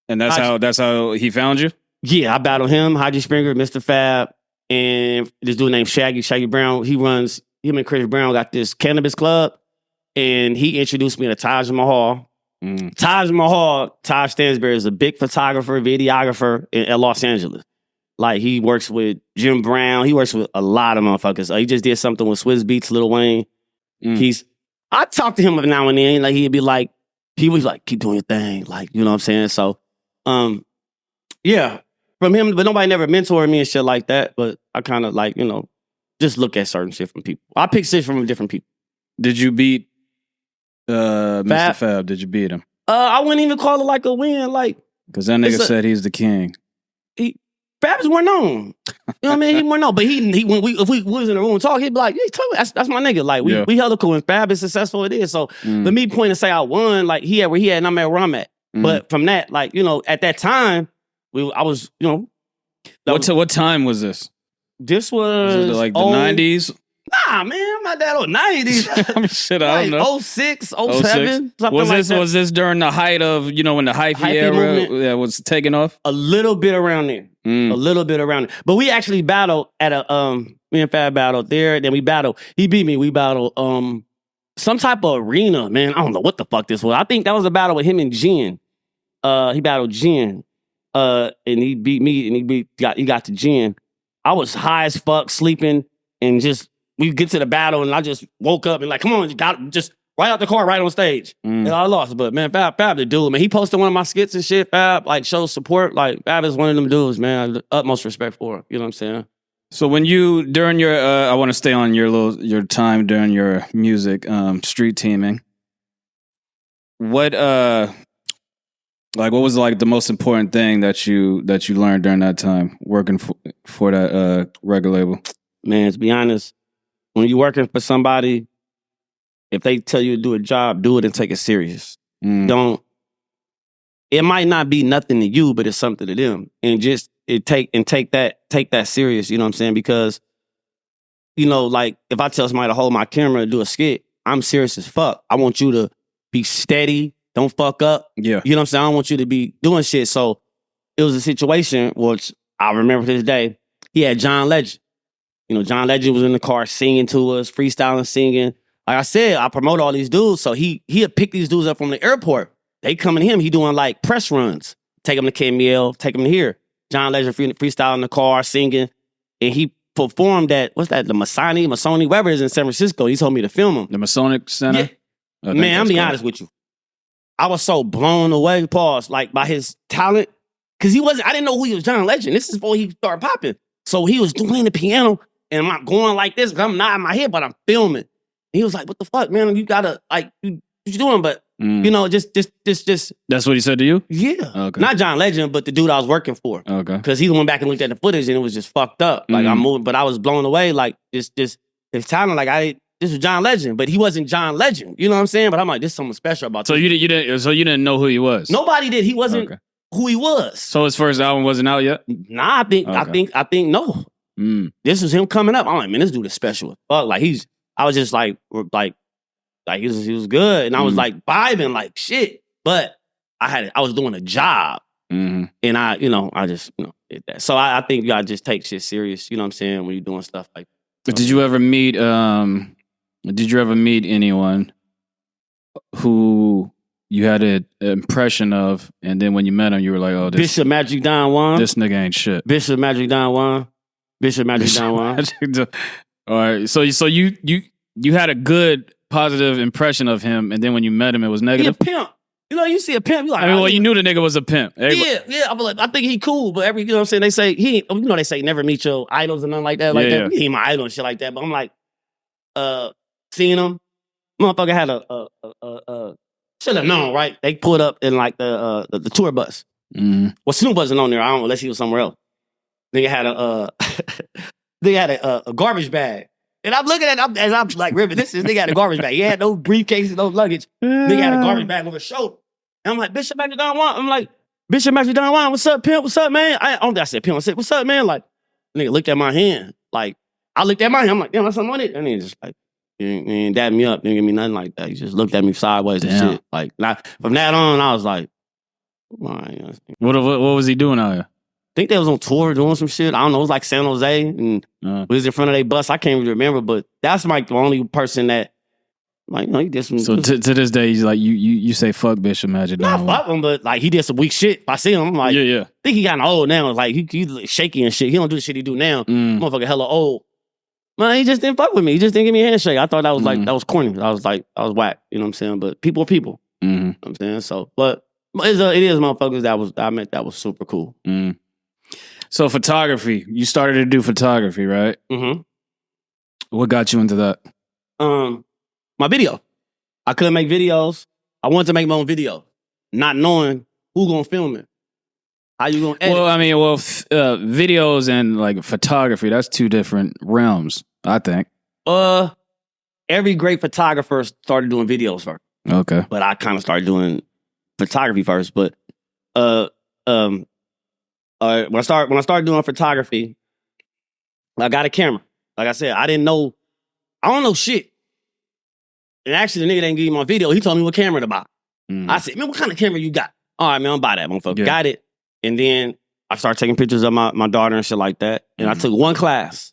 And that's how he found you? Yeah, I battled him, Haji Springer, Mr. Fab, and this dude named Shaggy Brown. Him and Chris Brown got this cannabis club, and he introduced me to Taj Mahal. Taj Mahal, Taj Stansberry, is a big photographer, videographer in Los Angeles. Like, he works with Jim Brown. He works with a lot of motherfuckers. He just did something with Swizz Beatz, Lil Wayne. I talk to him every now and then. Like, he was like, keep doing your thing. Like, you know what I'm saying? So, yeah, from him, but nobody never mentored me and shit like that. But I kind of like, just look at certain shit from people. I pick shit from different people. Did you beat Mr. Fab? Did you beat him? I wouldn't even call it like a win. Like, because that nigga said he's the king. Fab's more known. You know what I mean? He more known. But if we was in the room talk, he'd be like, hey, that's my nigga. Like, we hella cool. And Fab is successful, it is. So, for me point to say I won, like, he had where he had and I'm at where I'm at. But from that, like, at that time, I was, What time was this? This was it like the 90s? Nah, man, I'm not that old. 90s. Shit, I don't know. 06, 07, something was like this, that. Was this during the height of, when the hyphy era was taking off? A little bit around there. A little bit around there. But we actually battled at me and Fab battled there. Then we battled. He beat me. We battled some type of arena, man. I don't know what the fuck this was. I think that was a battle with him and Jen. He battled Jen. And he beat me, and he got to Jen. I was high as fuck, sleeping, and just we get to the battle, and I just woke up and like, come on, just right out the car, right on stage. And I lost. But man, Fab the dude, man. He posted one of my skits and shit. Fab like shows support. Like, Fab is one of them dudes, man. Utmost respect for him. You know what I'm saying? So when during your I want to stay on your time during your music street teaming. What was like the most important thing that you learned during that time working for that record label? Man, to be honest, when you're working for somebody, if they tell you to do a job, do it and take it serious. Don't. It might not be nothing to you, but it's something to them, and just take that serious. You know what I'm saying? Because like if I tell somebody to hold my camera and do a skit, I'm serious as fuck. I want you to be steady. Don't fuck up. Yeah. You know what I'm saying? I don't want you to be doing shit. So it was a situation which I remember to this day. He had John Legend. John Legend was in the car singing to us, freestyling, singing. Like I said, I promote all these dudes. So he'd pick these dudes up from the airport. They coming to him. He doing like press runs. Take them to KML, take them to here. John Legend freestyling in the car, singing. And he performed at, the Masoni, whatever it is in San Francisco. He told me to film him. The Masonic Center? Yeah. Man, I'm be honest with you. I was so blown away, like by his talent. Cause I didn't know who he was, John Legend. This is before he started popping. So he was doing the piano and I'm going like this. I'm nodding my head, but I'm filming. And he was like, what the fuck, man? You gotta, like, what you doing? But You know, just. That's what he said to you? Yeah. Okay. Not John Legend, but the dude I was working for. Okay. Because he went back and looked at the footage and it was just fucked up. Like I'm moving, but I was blown away. Like this his talent. Like this was John Legend, but he wasn't John Legend. You know what I'm saying? But I'm like, there's something special about. So this. you didn't know who he was? Nobody did. He wasn't who he was. So his first album wasn't out yet? Nah, I think no. This was him coming up. I'm like, man, this dude is special as fuck. Like I was just like he was good, and I was like vibing like shit. But I was doing a job, and I just did that. So I think you gotta just take shit serious. You know what I'm saying, when you're doing stuff like that. But did you ever meet anyone who you had an impression of, and then when you met him, you were like, "Oh, this Bishop Magic Don Juan. This nigga ain't shit." Bishop Magic Don Juan. Bishop Magic Don Juan. All right. So you had a good positive impression of him, and then when you met him, it was negative. He a pimp. You know, you see a pimp, you like. I mean, well, you knew the nigga was a pimp. Yeah. I'm like, I think he cool, but you know what I'm saying? They say they say never meet your idols and nothing like that. Like that. He ain't my idol and shit like that. But I'm like, seeing him, motherfucker had a should have known, right? They pulled up in like the tour bus. Well, Snoop wasn't on there. I don't know, unless he was somewhere else. Nigga had a garbage bag. And I'm looking at it as I'm like, ripping. This nigga had a garbage bag. He had no briefcases, no luggage. Nigga had a garbage bag over his shoulder. And I'm like, Bishop Magic Don Juan. I'm like, Bishop Magic Don Juan, what's up, pimp? What's up, man? I don't think I said pimp. I said, what's up, man? Like, nigga looked at my hand. Like, I looked at my hand. I'm like, damn, that's something on it. And he just like, he ain't dab me up. Didn't give me nothing like that. He just looked at me sideways and shit. Like, from that on, I was like, what was he doing out here? I think they was on tour doing some shit. I don't know. It was like San Jose, and we was in front of their bus. I can't really remember, but that's like the only person that, like, he did some. So to this day, he's like, you say fuck Bishop Magic. Not fuck him, but like he did some weak shit. If I see him, I'm like, yeah. I think he got old now. Like he's shaky and shit. He don't do the shit he do now. Motherfucker, hella old. Man, he just didn't fuck with me. He just didn't give me a handshake. I thought that was like that was corny. I was whack. You know what I'm saying? But people are people. You know what I'm saying? So, but it is motherfuckers that was super cool. So photography, you started to do photography, right? Mm-hmm. What got you into that? My video. I couldn't make videos. I wanted to make my own video, not knowing who gonna film it. How you gonna edit? Well, I mean, videos and like photography, that's two different realms, I think. Every great photographer started doing videos first. Okay. But I kind of started doing photography first. But when I started doing photography, I got a camera. Like I said, I don't know shit. And actually, the nigga didn't give me my video. He told me what camera to buy. I said, man, what kind of camera you got? All right, man, I'll buy that motherfucker. Yeah. Got it. And then I started taking pictures of my daughter and shit like that. And I took one class.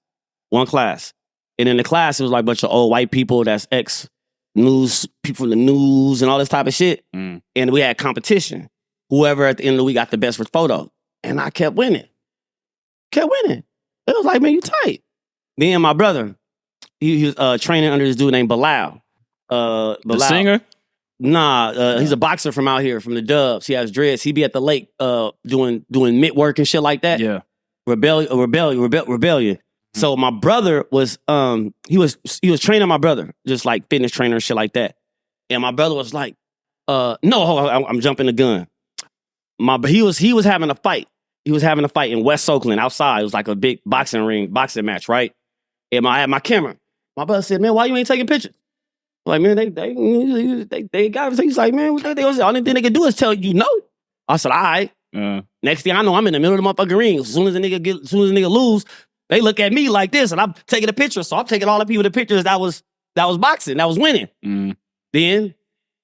And in the class, it was like a bunch of old white people that's ex-news, people from the news and all this type of shit. And we had competition. Whoever at the end of the week got the best photo. And I kept winning. It was like, man, you tight. Then my brother, he was training under this dude named Bilal. The singer? Nah, he's a boxer from out here, from the Dubs. He has dreads. He be at the lake doing mitt work and shit like that. Yeah. Rebellion. So my brother was he was training my brother, just like fitness trainer and shit like that. And my brother was like, no, hold on, I'm jumping the gun. He was having a fight. He was having a fight in West Oakland outside. It was like a big boxing match, right? And I had my camera. My brother said, man, why you ain't taking pictures? I'm like, man, they got it. He's like, man, the only thing they can do is tell you no. I said, all right. Next thing I know, I'm in the middle of the motherfucking ring. As soon as the nigga lose, they look at me like this, and I'm taking a picture. So I'm taking all the people the pictures that was boxing, that was winning. Then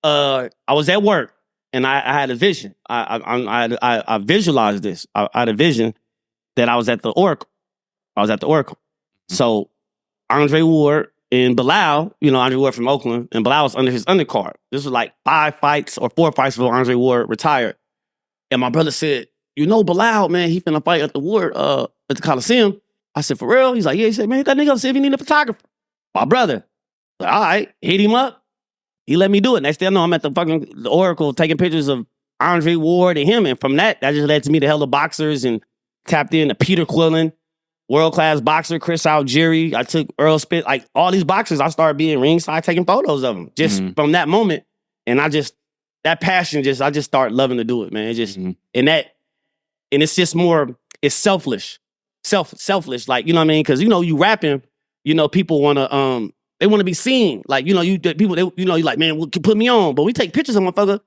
I was at work. And I had a vision. I visualized this. I had a vision that I was at the Oracle. So Andre Ward and Bilal, Andre Ward from Oakland, and Bilal was under his undercard. This was like 4 fights before Andre Ward retired. And my brother said, Bilal, man, he finna fight at the Coliseum. I said, for real? He's like, yeah. He said, man, hit that nigga up, see if he need a photographer. My brother, like, all right, hit him up. He let me do it. Next thing I know, I'm at the Oracle taking pictures of Andre Ward and him. And from that just led to me to hella boxers and tapped in to Peter Quillen, world-class boxer, Chris Algieri. I took Earl Spitz, like all these boxers, I started being ringside taking photos of them just from that moment. And I just that passion I just start loving to do it, man. It just and it's just more, it's selfless. Selfless, like, you know what I mean? Because, you rapping, people want to, they want to be seen. Like, people, you like, man, put me on. But we take pictures of motherfucker.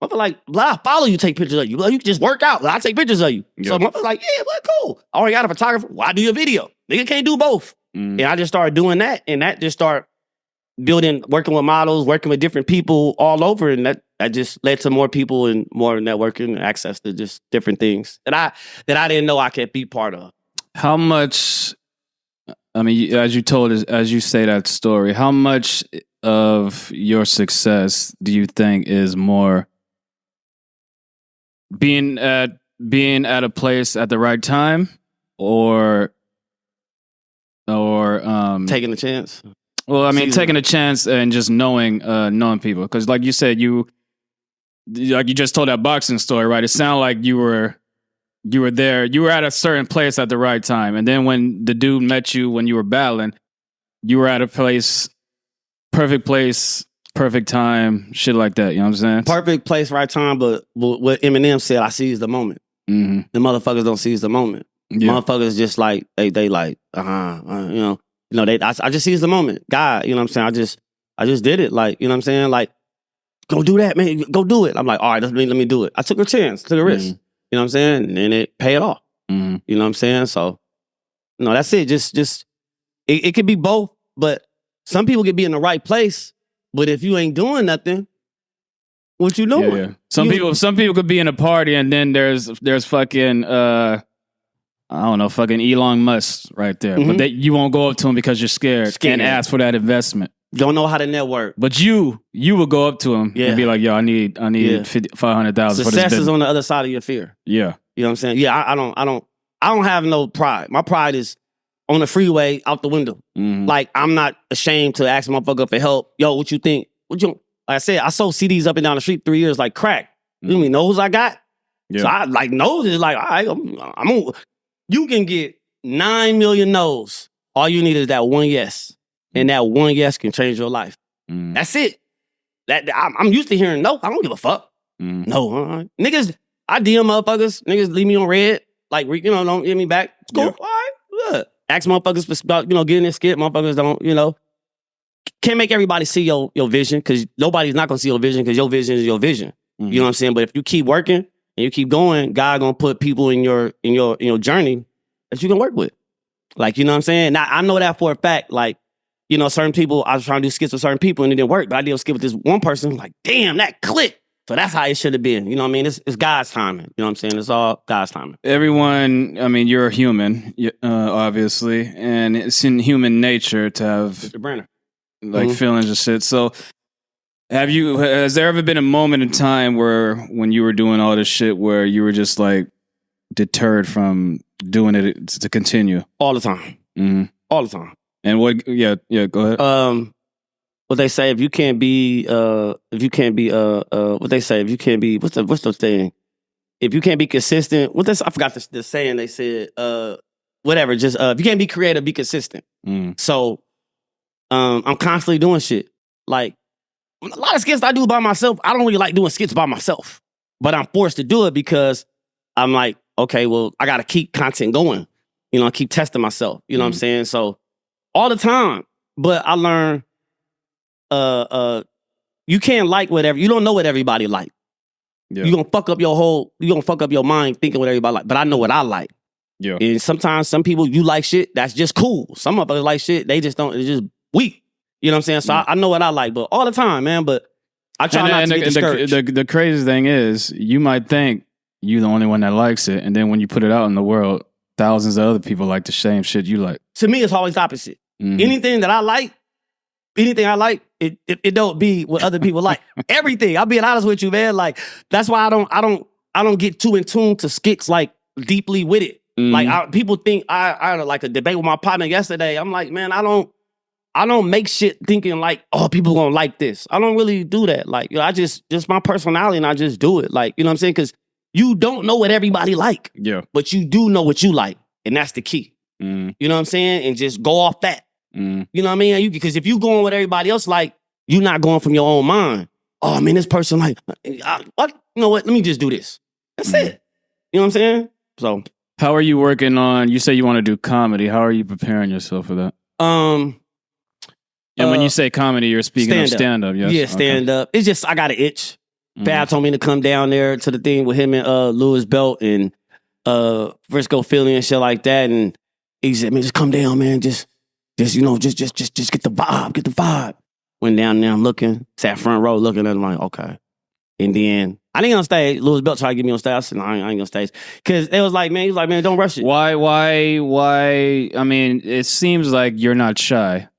Motherfucker like, well, I follow you, take pictures of you. Well, you can just work out. I take pictures of you. Yep. So motherfucker like, yeah, well, cool. I already got a photographer. Why do your video? Nigga can't do both. And I just started doing that. And that just started building, working with models, working with different people all over. And that just led to more people and more networking and access to just different things that I didn't know I could be part of. How much, I mean, as you say that story, how much of your success do you think is more being at a place at the right time or taking a chance? Well, I mean, taking a chance and just knowing people, because like you said, you just told that boxing story, right? It sounded like you were there, you were at a certain place at the right time, and then when the dude met you when you were battling, you were at a place, perfect time, shit like that. You know what I'm saying? Perfect place, right time. But what Eminem said, I seize the moment. The motherfuckers don't seize the moment. Yeah. Motherfuckers just like they like I just seized the moment. God, you know what I'm saying? I just did it. Like, you know what I'm saying? Like, go do that, man. Go do it. I'm like, all right, let me do it. I took a chance, took a risk. You know what I'm saying? And it paid off. You know what I'm saying? So, no, that's it. Just it could be both, but some people could be in the right place, but if you ain't doing nothing, what you doing? Yeah. Some people could be in a party and then there's fucking I don't know, fucking Elon Musk right there. But you won't go up to him because you're scared and ask for that investment. Don't know how to network. But you will go up to him and be like, yo, I need $500,000 Success for this is on the other side of your fear. Yeah. You know what I'm saying? Yeah, I don't have no pride. My pride is on the freeway out the window. Like, I'm not ashamed to ask a motherfucker for help. Yo, what you think? Like I said, I sold CDs up and down the street 3 years like crack. You mean nose I got? Yeah. So I like nose is like, all right, I'm on. You can get 9 million no's. All you need is that one yes. And that one yes can change your life. That's it. I'm used to hearing no. I don't give a fuck. No. Niggas, I DM motherfuckers. Niggas leave me on red. Like, don't get me back. It's cool. All right. Good. Ask motherfuckers about, getting this skit. Motherfuckers don't, can't make everybody see your vision, because nobody's not going to see your vision, because your vision is your vision. You know what I'm saying? But if you keep working and you keep going, God going to put people in your journey that you can work with. Like, you know what I'm saying? Now, I know that for a fact. Like, certain people, I was trying to do skits with certain people and it didn't work, but I did a skit with this one person. Like, damn, that clicked. So that's how it should have been. You know what I mean? It's God's timing. You know what I'm saying? It's all God's timing. Everyone, I mean, you're a human, obviously, and it's in human nature to have Mr. Brenner. Like feelings and shit. So has there ever been a moment in time when you were doing all this shit where you were just like deterred from doing it to continue? All the time. All the time. And go ahead. What they say, if you can't be, what they say, if you can't be, what's the thing? If you can't be consistent, I forgot the saying they said, whatever, just, if you can't be creative, be consistent. So, I'm constantly doing shit. Like, a lot of skits I do by myself, I don't really like doing skits by myself, but I'm forced to do it because I'm like, okay, well, I got to keep content going. Keep testing myself. You know what I'm saying? So, all the time. But I learned, you can't like whatever. You don't know what everybody like. Yeah. You're gonna fuck up your mind thinking what everybody like. But I know what I like. Yeah. And sometimes some people, you like shit, that's just cool. Some of us like shit, they just don't, it's just weak. You know what I'm saying? So I know what I like, but all the time, man. But I try not to get discouraged. The crazy thing is, you might think you're the only one that likes it, and then when you put it out in the world, thousands of other people like the same shit you like. To me, it's always the opposite. Anything I like, it don't be what other people like. Everything. I'm being honest with you, man. Like, that's why I don't get too in tune to skits like deeply with it. Like, people think I had like a debate with my partner yesterday. I'm like, man, I don't make shit thinking like, oh, people gonna like this. I don't really do that. Like, I just my personality, and I just do it. Like, you know what I'm saying? Because you don't know what everybody like. Yeah. But you do know what you like, and that's the key. You know what I'm saying? And just go off that. You know what I mean? Because if you going with everybody else, like, you're not going from your own mind. oh man, this person like, what? You know what? Let me just do this. That's it. You know what I'm saying? So, how are you working on? You say you want to do comedy. How are you preparing yourself for that? And when you say comedy, you're speaking of stand-up, yes? Yeah, stand-up. It's just, I got an itch. Fab told me to come down there to the thing with him and Louis Belt and Frisco Philly and shit like that. And he said, man, just come down, man. Just you know, just get the vibe. Went down there, I'm looking, sat front row looking at him like, okay. And then I didn't get on stage. Louis Belt tried to get me on stage. I said, no, I ain't on stage. Because it was like, man, he was like, man, don't rush it. Why? I mean, it seems like you're not shy.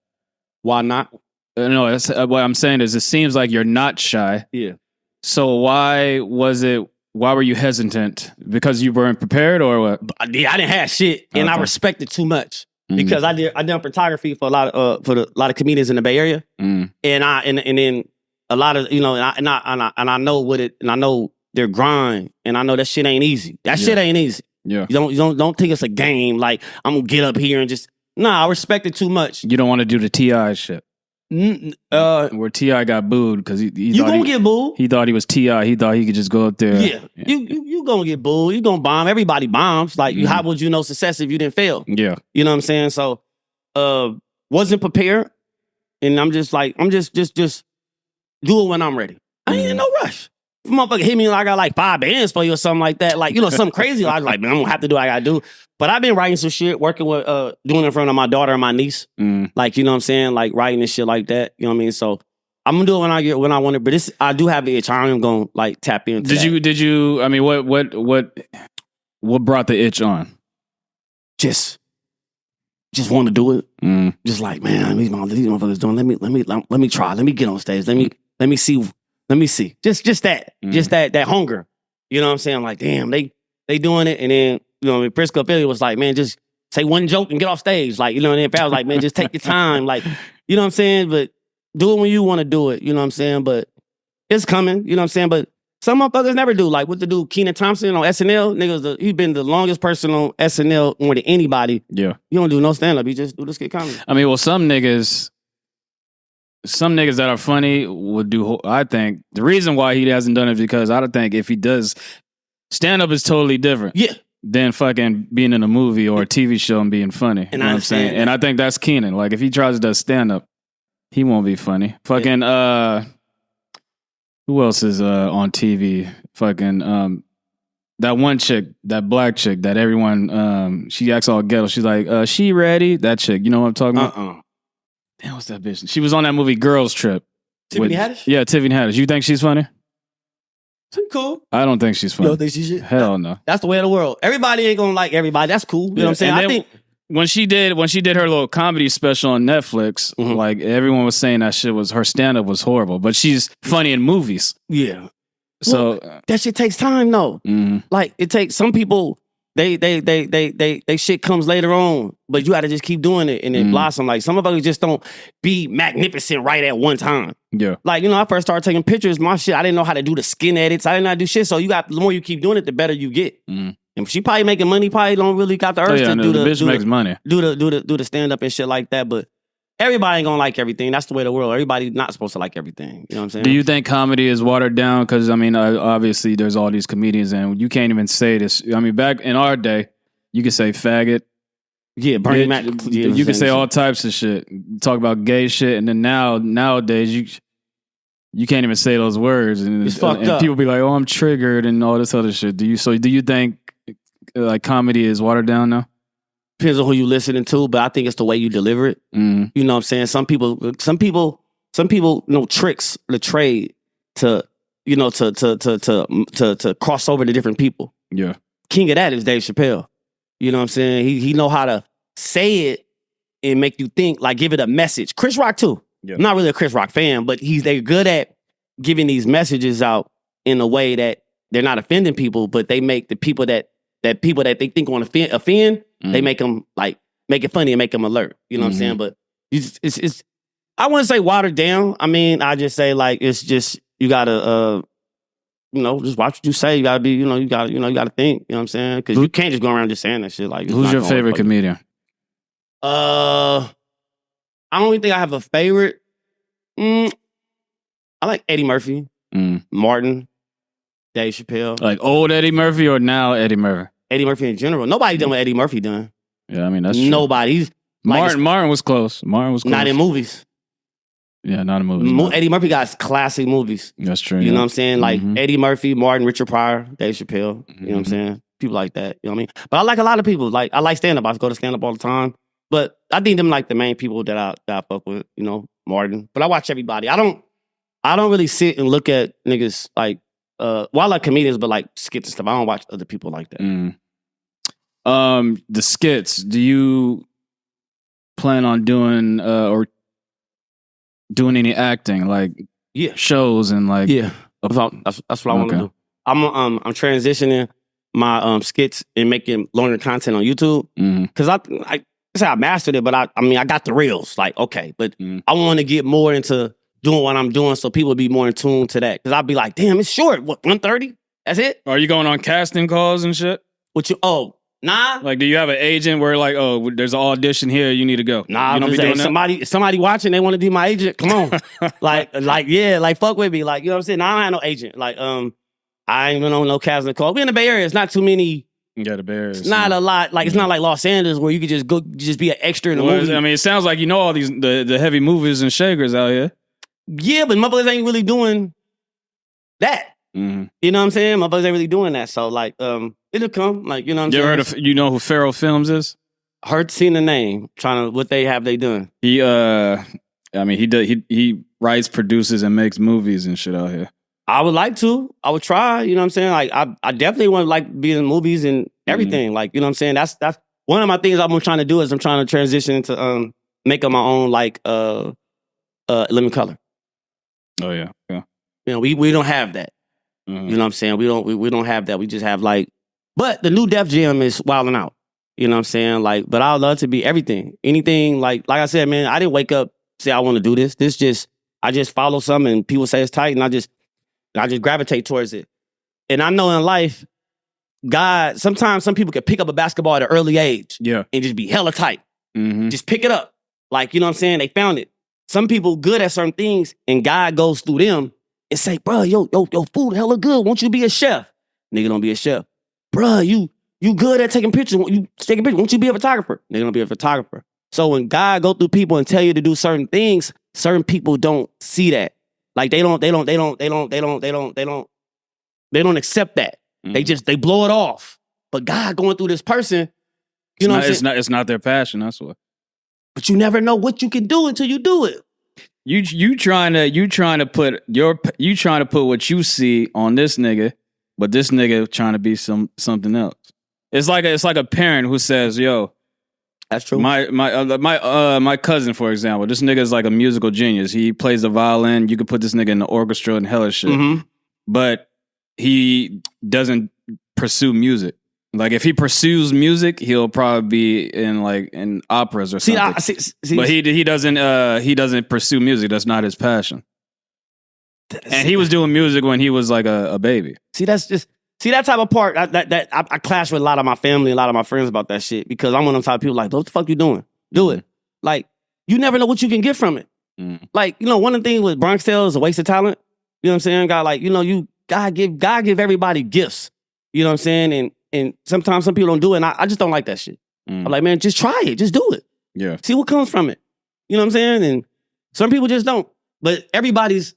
Why not? No, that's, what I'm saying is it seems like you're not shy. Yeah. So why were you hesitant? Because you weren't prepared or what? Yeah, I didn't have shit. And I respected too much. Because I done photography for a lot of comedians in the Bay Area. And then a lot of, you know, and I know what it, and I know their grind, and I know that shit ain't easy. That shit ain't easy. Yeah. You don't think it's a game, like I'm gonna get up here and just, nah, I respect it too much. You don't want to do the T.I. shit. Where T.I. got booed because he you gonna get booed. He thought he was T.I. He thought he could just go up there. Yeah. You gonna get booed. You gonna bomb. Everybody bombs. Like, how would you know success if you didn't fail? Yeah. You know what I'm saying? So, wasn't prepared, and I'm just do it when I'm ready. I ain't in no rush. If a motherfucker hit me like I got like 5 bands for you or something like that, like, you know, something crazy, I was like, man, I'm gonna have to do what I gotta do. But I've been writing some shit, working with, doing it in front of my daughter and my niece. Like, you know what I'm saying? Like, writing and shit like that. You know what I mean? So I'm gonna do it when I want it. But I do have the itch. I am gonna like tap into that. Did you, I mean, what brought the itch on? Just want to do it. Just like, man, these motherfuckers doing. Let me try. Let me get on stage. Let me see. Just that. Just that hunger. You know what I'm saying? I'm like, damn, they doing it. And then, you know, Frisco Philly was like, man, just say one joke and get off stage. Like, you know, and then Fab was like, man, just take your time. Like, you know what I'm saying? But do it when you want to do it. You know what I'm saying? But it's coming. You know what I'm saying? But some motherfuckers never do. Like what the dude Kenan Thompson on SNL, niggas, he's been the longest person on SNL more than anybody. Yeah. You don't do no stand-up. You just do the skit comedy. I mean, well, some niggas that are funny would do, I think, the reason why he hasn't done it is because I don't think if he does, stand-up is totally different. Yeah. Than fucking being in a movie or a TV show and being funny. And you know what I'm saying? And I think that's Kenan. Like, if he tries to do stand-up, he won't be funny. Fucking, who else is on TV? Fucking, that one chick, that black chick that everyone, she acts all ghetto. She's like, she ready? That chick. You know what I'm talking about? Damn, what's that bitch? She was on that movie Girls Trip. Tiffany Haddish? Yeah, Tiffany Haddish. You think she's funny? She's cool. I don't think she's funny. You don't think she's shit? Hell no. That's the way of the world. Everybody ain't gonna like everybody. That's cool. You know what I'm saying? And I think when she did her little comedy special on Netflix, like everyone was saying that shit was, her stand-up was horrible, but she's funny in movies. Yeah. So that shit takes time though. Like it takes some people, they shit comes later on, but you gotta just keep doing it and it blossom. Like some of us just don't be magnificent right at one time. Yeah. Like, you know, I first started taking pictures, my shit, I didn't know how to do the skin edits. I didn't know how to do shit. So the more you keep doing it, the better you get. And she probably making money, probably don't really got the urge to do the bitch makes money. Do the stand-up and shit like that. But everybody ain't gonna like everything. That's the way of the world. Everybody's not supposed to like everything. You know what I'm saying? Do you think comedy is watered down? Because, I mean, obviously there's all these comedians and you can't even say this. I mean, back in our day, you could say faggot. Yeah, Bernie Mac. Yeah, you can say all types of shit. Talk about gay shit. And then nowadays, you can't even say those words. And, it's fucked up. People be like, oh, I'm triggered and all this other shit. Do you think like comedy is watered down now? Depends on who you listening to, but I think it's the way you deliver it. You know what I'm saying? Some people know tricks, the trade to, you know, to cross over to different people. Yeah. King of that is Dave Chappelle. You know what I'm saying? He know how to say it and make you think, like give it a message. Chris Rock too. Yeah. I'm not really a Chris Rock fan, but they're good at giving these messages out in a way that they're not offending people, but they make the people that they think want to offend, they make them like make it funny and make them alert. You know what I'm saying? But it's I wouldn't say watered down. I mean, I just say like it's just you gotta you know, just watch what you say. You gotta be, you gotta think. You know what I'm saying? Because you can't just go around just saying that shit. Like, who's your favorite comedian? I don't even think I have a favorite. I like Eddie Murphy, Martin, Dave Chappelle. Like old Eddie Murphy or now Eddie Murphy? Eddie Murphy in general. Nobody done what Eddie Murphy done. Yeah, I mean, that's true. Nobody. He's Martin was close. Martin was close. Not in movies. Yeah, not in movies. No. Eddie Murphy got classic movies. That's true. You know what I'm saying? Like Eddie Murphy, Martin, Richard Pryor, Dave Chappelle. You know what I'm saying? People like that. You know what I mean? But I like a lot of people. Like I like stand-up. I go to stand-up all the time. But I think them like the main people that I fuck with, you know, Martin. But I watch everybody. I don't really sit and look at niggas like well, I like comedians, but like skits and stuff. I don't watch other people like that. The skits, do you plan on doing or doing any acting, like shows and like that's what I want to do. I'm transitioning my skits and making longer content on YouTube because I say I mastered it, but I mean I got the reels, like okay, but I want to get more into doing what I'm doing so people be more in tune to that because I'd be like, damn, it's short. What 1:30? That's it. Are you going on casting calls and shit? Nah. Like, do you have an agent where like, oh, there's an audition here, you need to go? Nah, you don't be doing that? Somebody watching, they want to be my agent. Come on, like fuck with me, like you know what I'm saying. Nah, I don't have no agent. Like I ain't even on no casting call. We in the Bay Area. It's not too many. Yeah, the Bay Area. It's not a lot. Like it's not like Los Angeles where you could just be an extra in the movie. I mean, it sounds like you know all these the heavy movers and shakers out here. Yeah, but motherfuckers ain't really doing that. You know what I'm saying? Motherfuckers ain't really doing that. So like, it'll come. Like, you know what I'm saying? You know who Pharaoh Films is? Seen the name. What they done? He he writes, produces, and makes movies and shit out here. I would like to. I would try. You know what I'm saying? Like, I definitely want to like be in movies and everything. Like, you know what I'm saying? That's one of my things I'm trying to do is I'm trying to transition into making my own like living color. Oh yeah. You know, we don't have that. You know what I'm saying? We don't have that. We just have like, but the new Def Jam is wilding out. You know what I'm saying? Like, but I would love to be everything. Anything like I said, man, I didn't wake up, say I want to do this. I just follow something and people say it's tight and I just gravitate towards it. And I know in life, God, sometimes some people can pick up a basketball at an early age. Yeah. And just be hella tight. Just pick it up. Like, you know what I'm saying? They found it. Some people good at certain things and God goes through them and say, bro, your food hella good. Won't you be a chef? Nigga don't be a chef. Bro, you good at taking pictures. Won't you be a photographer? Nigga don't be a photographer. So when God go through people and tell you to do certain things, certain people don't see that. Like they don't accept that. They blow it off. But God going through this person, you know what I'm saying? It's not their passion, that's what. But you never know what you can do until you do it. You trying to put what you see on this nigga, but this nigga trying to be something else. It's like a parent who says, "Yo, that's true." My cousin, for example, this nigga is like a musical genius. He plays the violin. You could put this nigga in the orchestra and hella shit, but he doesn't pursue music. Like if he pursues music, he'll probably be in operas or something. But he doesn't pursue music. That's not his passion. And he was doing music when he was like a baby. That type of part that I clash with a lot of my family, a lot of my friends about that shit because I'm one of them type of people like, what the fuck you doing? Do it. Like you never know what you can get from it. Like you know, one of the things with Bronx Tale is a waste of talent. You know what I'm saying? God give everybody gifts. You know what I'm saying? And sometimes some people don't do it, and I just don't like that shit. I'm like, man, just try it. Just do it. Yeah. See what comes from it. You know what I'm saying? And some people just don't. But everybody's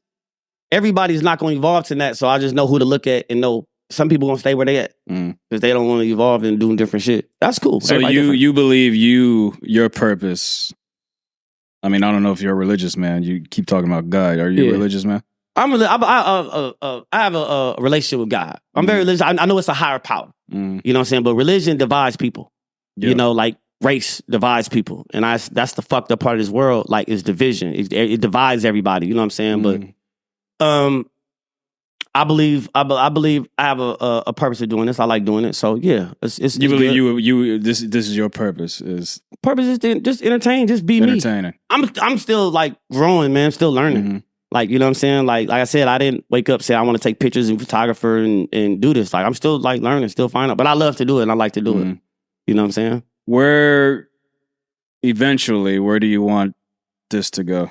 not going to evolve to that, so I just know who to look at and know some people going to stay where they at. Because they don't want to evolve and doing different shit. That's cool. So you believe your purpose... I mean, I don't know if you're a religious man. You keep talking about God. Are you a religious man? I have a relationship with God. I'm very religious. I know it's a higher power. You know what I'm saying? But religion divides people. You know, like race divides people. And that's the fucked up part of this world, like is division. It divides everybody. You know what I'm saying? But I believe I have a purpose of doing this. I like doing it. So yeah, it's you believe this is your purpose is to just entertain, just be entertaining. Me. I'm still like growing, man. I'm still learning. Like, you know what I'm saying? Like I said, I didn't wake up say I want to take pictures and photographer and do this. Like I'm still like learning, still finding out. But I love to do it and I like to do it. You know what I'm saying? Where do you want this to go?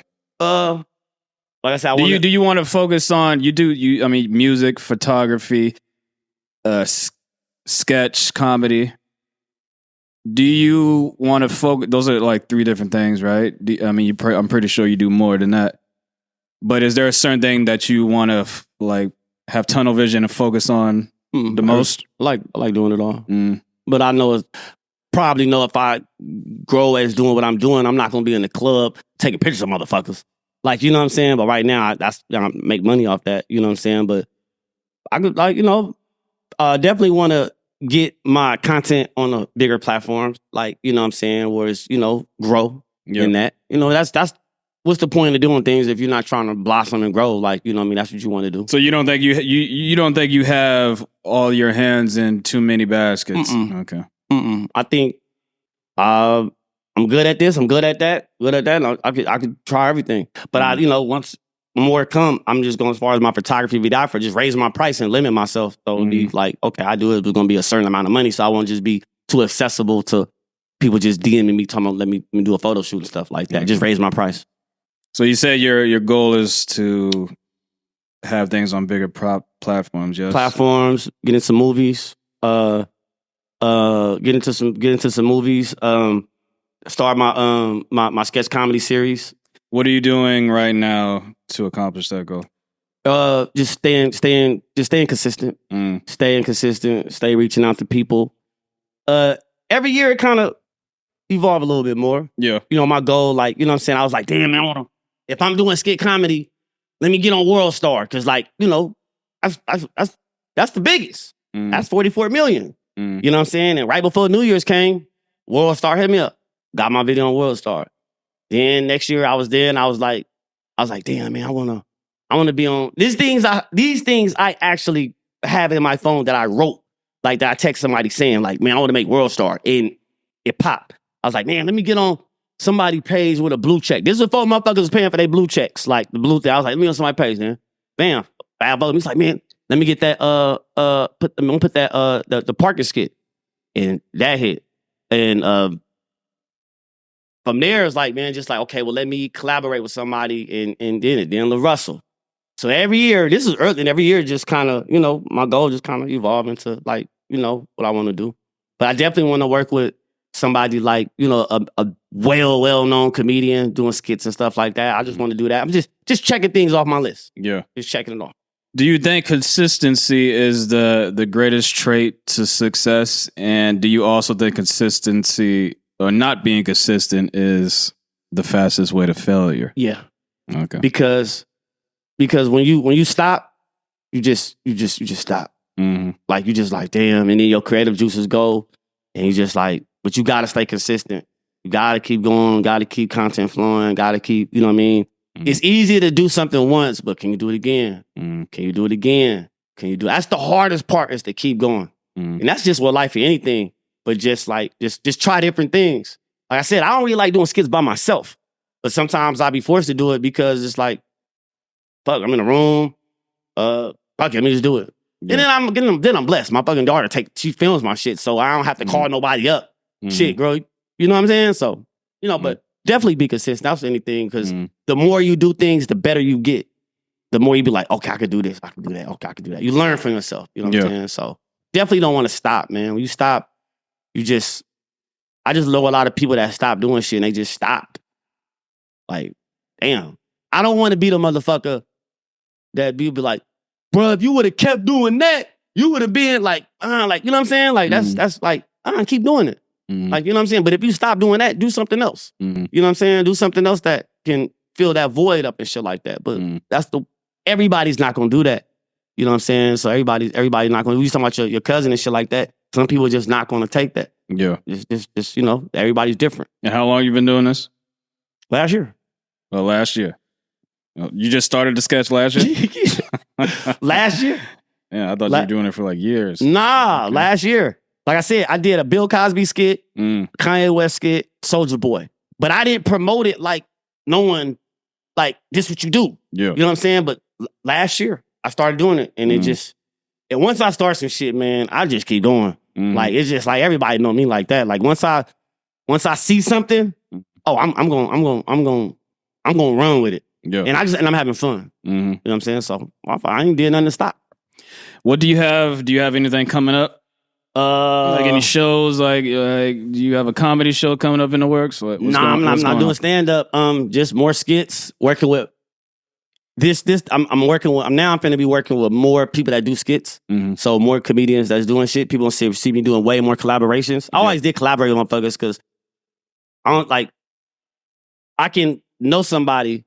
Like I said, do you want to focus on music, photography, sketch, comedy? Do you want to focus? Those are like 3 different things, right? I'm pretty sure you do more than that. But is there a certain thing that you want to like have tunnel vision and focus on the most? I like doing it all. But I know probably know if I grow as doing what I'm doing, I'm not gonna be in the club taking pictures of motherfuckers. Like, you know what I'm saying? But right now, I make money off that. You know what I'm saying? But I could, like, definitely want to get my content on a bigger platforms. Like, you know what I'm saying? Where it's, grow in that. That's what's the point of doing things if you're not trying to blossom and grow? Like, you know what I mean? That's what you want to do. So you don't think you don't think you have all your hands in too many baskets? Okay. I think I'm good at this. I'm good at that. Good at that. I could try everything. But once more come, I'm just going as far as my photography videographer, just raise my price and limit myself. So it'd be like, okay, I do it. It's going to be a certain amount of money. So I won't just be too accessible to people just DMing me, talking about let me do a photo shoot and stuff like that. Just raise my price. So you said your goal is to have things on bigger platforms, yes? Platforms, get into movies, get into some movies. Start my sketch comedy series. What are you doing right now to accomplish that goal? Just staying consistent. Staying consistent. Stay reaching out to people. Every year it kind of evolve a little bit more. Yeah. My goal, like, you know what I'm saying? I was like, damn, man, if I'm doing skit comedy, let me get on World Star. Cause that's the biggest. That's 44 million. You know what I'm saying? And right before New Year's came, World Star hit me up. Got my video on World Star. Then next year I was there and I was like, damn, man, I wanna be on these things I actually have in my phone that I wrote. Like that I text somebody saying, like, man, I want to make World Star. And it popped. I was like, man, let me get on somebody's page with a blue check. This is before motherfuckers was paying for their blue checks. Like the blue thing. I was like, let me on somebody's page, man. Bam. He's like, man, let me get that put that the parking skit. And that hit. And from there, it's like, man, just like, okay, well, let me collaborate with somebody and then La Russell. So every year, this is early, and every year just kind of, my goal just kind of evolve into like, what I want to do. But I definitely want to work with somebody like, a well-known comedian doing skits and stuff like that. I just want to do that. I'm just checking things off my list. Yeah. Just checking it off. Do you think consistency is the greatest trait to success? And do you also think consistency or not being consistent is the fastest way to failure? Yeah. Okay. Because when you stop, you just stop. Like you just like, damn, and then your creative juices go, and you just like, but you gotta stay consistent. You gotta keep going, gotta keep content flowing, gotta keep, you know what I mean? It's easy to do something once, but can you do it again? Can you do it again? That's the hardest part, is to keep going. And that's just what life is, anything. But just try different things. Like I said, I don't really like doing skits by myself. But sometimes I'll be forced to do it because it's like, fuck, I'm in a room. Fuck it, let me just do it. Yeah. And then I'm blessed. My fucking daughter she films my shit, so I don't have to call nobody up. Shit, girl. You know what I'm saying? So, but definitely be consistent. That's anything, because the more you do things, the better you get. The more you be like, okay, I could do this, I could do that, okay, I could do that. You learn from yourself. You know what I'm saying? So definitely don't want to stop, man. When you stop, I just know a lot of people that stop doing shit and they just stopped. Like, damn. I don't want to be the motherfucker that be like, bro, if you would have kept doing that, you would have been like, you know what I'm saying? Like, that's like, keep doing it. Like, you know what I'm saying? But if you stop doing that, do something else. You know what I'm saying? Do something else that can fill that void up and shit like that. But everybody's not going to do that. You know what I'm saying? So everybody's not going to, you talking about your cousin and shit like that. Some people are just not going to take that. Yeah. Just everybody's different. And how long you been doing this? Last year. Well, last year. You just started the sketch last year? Last year. Yeah, I thought you were doing it for like years. Nah, okay. Last year. Like I said, I did a Bill Cosby skit, Kanye West skit, Soulja Boy. But I didn't promote it like knowing, like, this is what you do. Yeah. You know what I'm saying? But last year, I started doing it. And and once I start some shit, man, I just keep going. Like, it's just like, everybody know me like that. Like, once I see something, I'm gonna run with it. Yeah. And I'm having fun. Mm-hmm. You know what I'm saying? So I ain't did nothing to stop. What do you have? Do you have anything coming up? Like any shows? Like do you have a comedy show coming up in the works? I'm not doing stand up. Just more skits. Working with this. I'm working with. I'm finna be working with more people that do skits. Mm-hmm. So more comedians that's doing shit. People gonna see me doing way more collaborations. I always did collaborate with motherfuckers because I don't like. I can know somebody,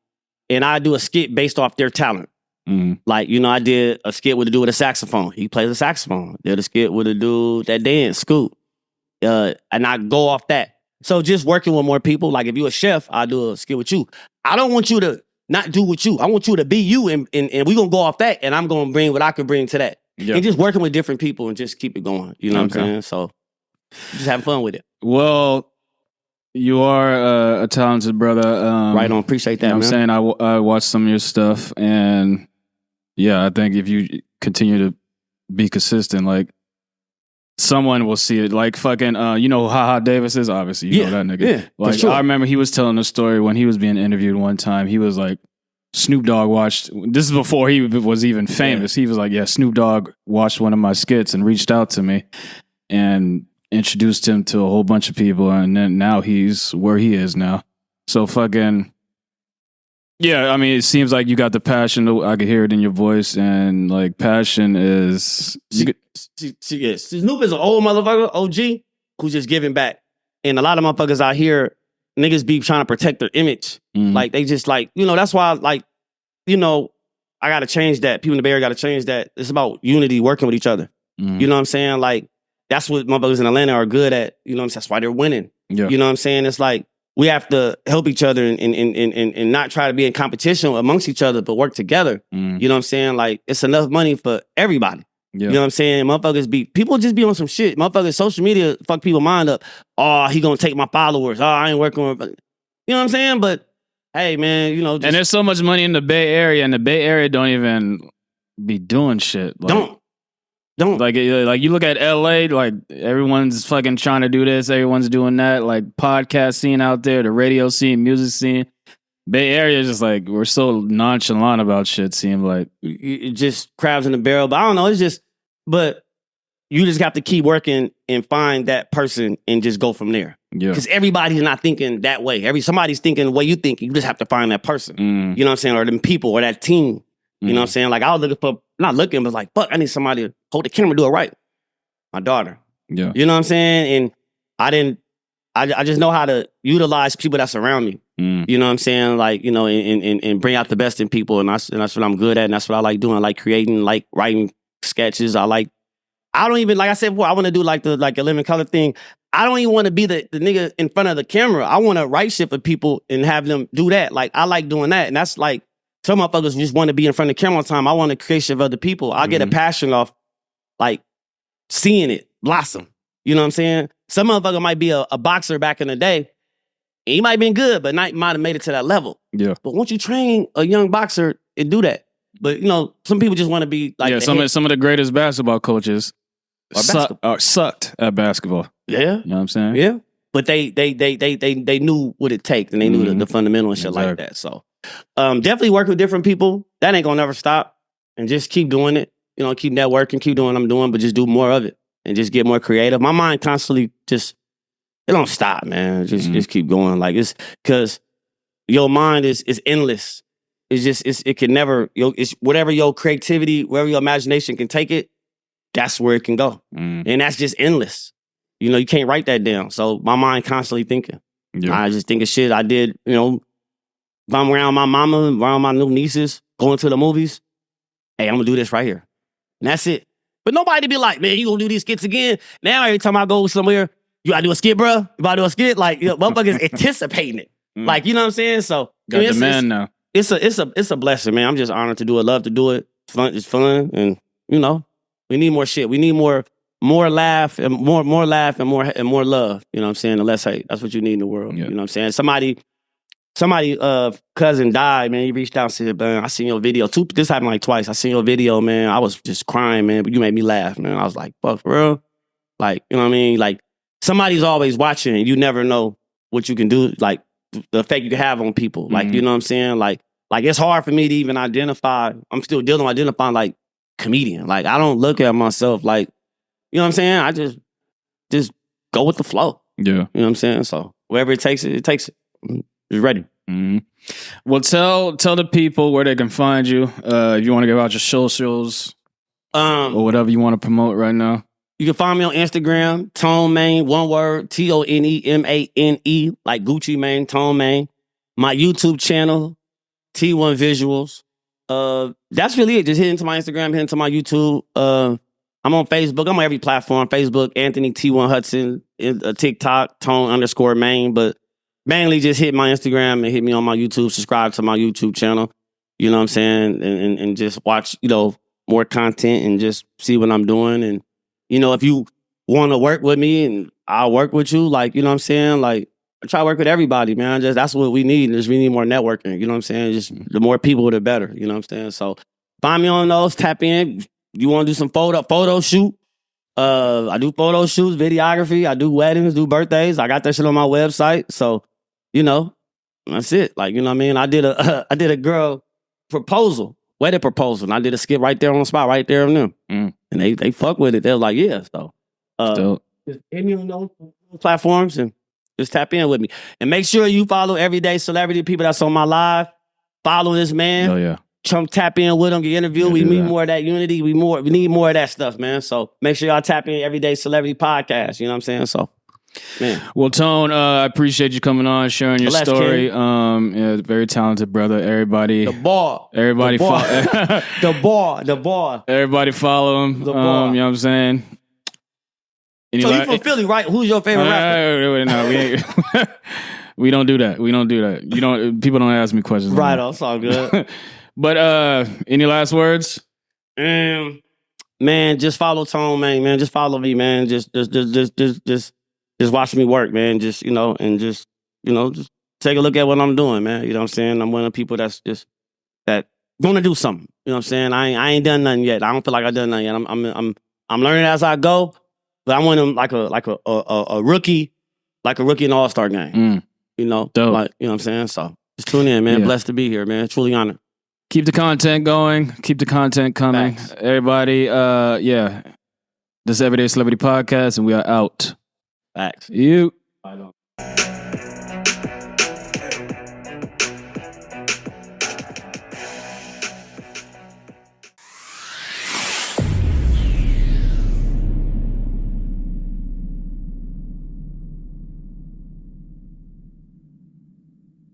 and I do a skit based off their talent. Mm-hmm. Like, I did a skit with a dude with a saxophone. He plays a saxophone. Did a skit with a dude that dance, Scoop. And I go off that. So just working with more people. Like if you a chef, I'll do a skit with you. I don't want you to not do with you. I want you to be you, and we gonna go off that, and I'm gonna bring what I can bring to that. Yep. And just working with different people and just keep it going. You know what I'm saying? So just having fun with it. Well, you are a talented brother. Right on. Appreciate that, you know man. I'm saying? I watched some of your stuff, and yeah, I think if you continue to be consistent, like someone will see it. Like fucking, you know who Ha Davis is? Obviously, you know that nigga. Yeah, like sure. I remember he was telling a story when he was being interviewed one time. He was like, Snoop Dogg watched. This is before he was even famous. Yeah. He was like, yeah, Snoop Dogg watched one of my skits and reached out to me and introduced him to a whole bunch of people, and then now he's where he is now. So fucking. Yeah, I mean, it seems like you got the passion. I could hear it in your voice, and like passion is. Snoop is an old motherfucker, OG, who's just giving back. And a lot of motherfuckers out here, niggas be trying to protect their image. Mm-hmm. Like they just like, that's why like, I gotta change that. People in the Bay Area gotta change that. It's about unity, working with each other. Mm-hmm. You know what I'm saying? Like that's what motherfuckers in Atlanta are good at. You know what I'm saying? That's why they're winning. Yeah. You know what I'm saying? It's like. We have to help each other and not try to be in competition amongst each other, but work together. Mm. You know what I'm saying? Like, it's enough money for everybody. Yeah. You know what I'm saying? People just be on some shit. Motherfuckers, social media fuck people's mind up. Oh, he gonna take my followers. Oh, I ain't working with. You know what I'm saying? But, hey, man, and there's so much money in the Bay Area, and the Bay Area don't even be doing shit. Like, don't. Like you look at LA, like everyone's fucking trying to do this, everyone's doing that, like podcast scene out there, the radio scene, music scene. Bay Area is just like, we're so nonchalant about shit, seem like. It just crabs in the barrel, but I don't know, but you just have to keep working and find that person and just go from there. Yeah. Because everybody's not thinking that way. Somebody's thinking the way you think, you just have to find that person. Mm. You know what I'm saying? Or them people or that team. You know what I'm saying? Like I was looking for, not looking, but like, fuck, I need somebody to hold the camera, do it right. My daughter. Yeah. You know what I'm saying? And I just know how to utilize people that's around me. Mm. You know what I'm saying? Like, and bring out the best in people. And that's what I'm good at. And that's what I like doing. I like creating, like writing sketches. I don't even, like I said before, I want to do like a living color thing. I don't even want to be the nigga in front of the camera. I want to write shit for people and have them do that. Like, I like doing that. And that's like, some motherfuckers just want to be in front of the camera all the time. I want to create shit for other people. I get a passion off, like, seeing it blossom. You know what I'm saying? Some motherfucker might be a boxer back in the day. And he might have been good, but might have made it to that level. Yeah. But once you train a young boxer and do that, but, some people just want to be like... Yeah, some of the greatest basketball coaches sucked at basketball. Yeah. You know what I'm saying? Yeah. But they knew what it takes, and they knew the fundamental and shit like that, so... definitely work with different people. That ain't gonna never stop. And just keep doing it. Keep networking, keep doing what I'm doing, but just do more of it and just get more creative. My mind constantly it don't stop, man. Just keep going. Like it's because your mind is endless. It can never. It's whatever your creativity, wherever your imagination can take it. That's where it can go, and that's just endless. You can't write that down. So my mind constantly thinking. Yeah. I just think of shit I did. If I'm around my mama, around my new nieces, going to the movies, hey, I'm going to do this right here. And that's it. But nobody be like, man, you going to do these skits again? Now every time I go somewhere, you got to do a skit, bro? You about to do a skit? Like, motherfuckers anticipating it. Like, you know what I'm saying? So, got demand now. It's a blessing, man. I'm just honored to do it. Love to do it. It's fun. And, we need more shit. We need more laugh and more laugh and more love. You know what I'm saying? And less hate. That's what you need in the world. Yeah. You know what I'm saying? Somebody cousin died, man. He reached out and said, man, I seen your video. This happened like twice. I seen your video, man. I was just crying, man, but you made me laugh, man. I was like, fuck, for real? Like, you know what I mean? Like, somebody's always watching and you never know what you can do, like, the effect you can have on people. Like, you know what I'm saying? Like, Like, it's hard for me to even identify. I'm still dealing with identifying, like, comedian. Like, I don't look at myself like, you know what I'm saying? I just go with the flow. Yeah. You know what I'm saying? So, wherever it takes it, it takes it. I'm just ready. Mm-hmm. Well, tell the people where they can find you. If you want to give out your socials or whatever you want to promote right now. You can find me on Instagram, Tone Mane, one word, TONEMANE, like Gucci Mane, Tone Mane. My YouTube channel, T1 Visuals. That's really it. Just hit into my Instagram, hit into my YouTube. I'm on Facebook. I'm on every platform. Facebook, Anthony T1 Hudson, TikTok, Tone_Mane. But mainly just hit my Instagram and hit me on my YouTube. Subscribe to my YouTube channel. You know what I'm saying? And just watch, more content and just see what I'm doing. And, if you want to work with me and I'll work with you, like, you know what I'm saying? Like, I try to work with everybody, man. Just that's what we need. We need more networking. You know what I'm saying? Just the more people, the better. You know what I'm saying? So find me on those. Tap in. You want to do some photo shoot? I do photo shoots, videography. I do weddings, do birthdays. I got that shit on my website. So, that's it. Like, you know what I mean? I did a girl proposal, wedding proposal, and I did a skit right there on the spot, right there on them. And they fuck with it. They're like, yeah. So just hit me on those platforms and just tap in with me. And make sure you follow Everyday Celebrity, people that's on my live. Follow this man. Oh, yeah. Tap in with him, get interviewed. We need more of that unity. We need more of that stuff, man. So make sure y'all tap in Everyday Celebrity Podcast. You know what I'm saying? So, man. Well, Tone, I appreciate you coming on, sharing your story. Very talented brother. Everybody. The ball. Everybody follow. The ball. Everybody follow him. The ball. You know what I'm saying? So you from Philly, right? Who's your favorite rapper? No, we ain't. We don't do that. People don't ask me questions. Right, it's all good. But any last words? Man, just follow Tone, man. Just follow me, man. Just watch me work, man. Just take a look at what I'm doing, man. You know what I'm saying? I'm one of the people that's just that gonna do something. You know what I'm saying? I ain't done nothing yet. I don't feel like I've done nothing yet. I'm learning as I go, but I want him like a rookie, like a rookie in the All-Star game. Dope. Like, you know what I'm saying? So just tune in, man. Yeah. Blessed to be here, man. Truly honored. Keep the content going. Keep the content coming. Facts. Everybody, this is Everyday Celebrity Podcast, and we are out. Facts. You. I don't.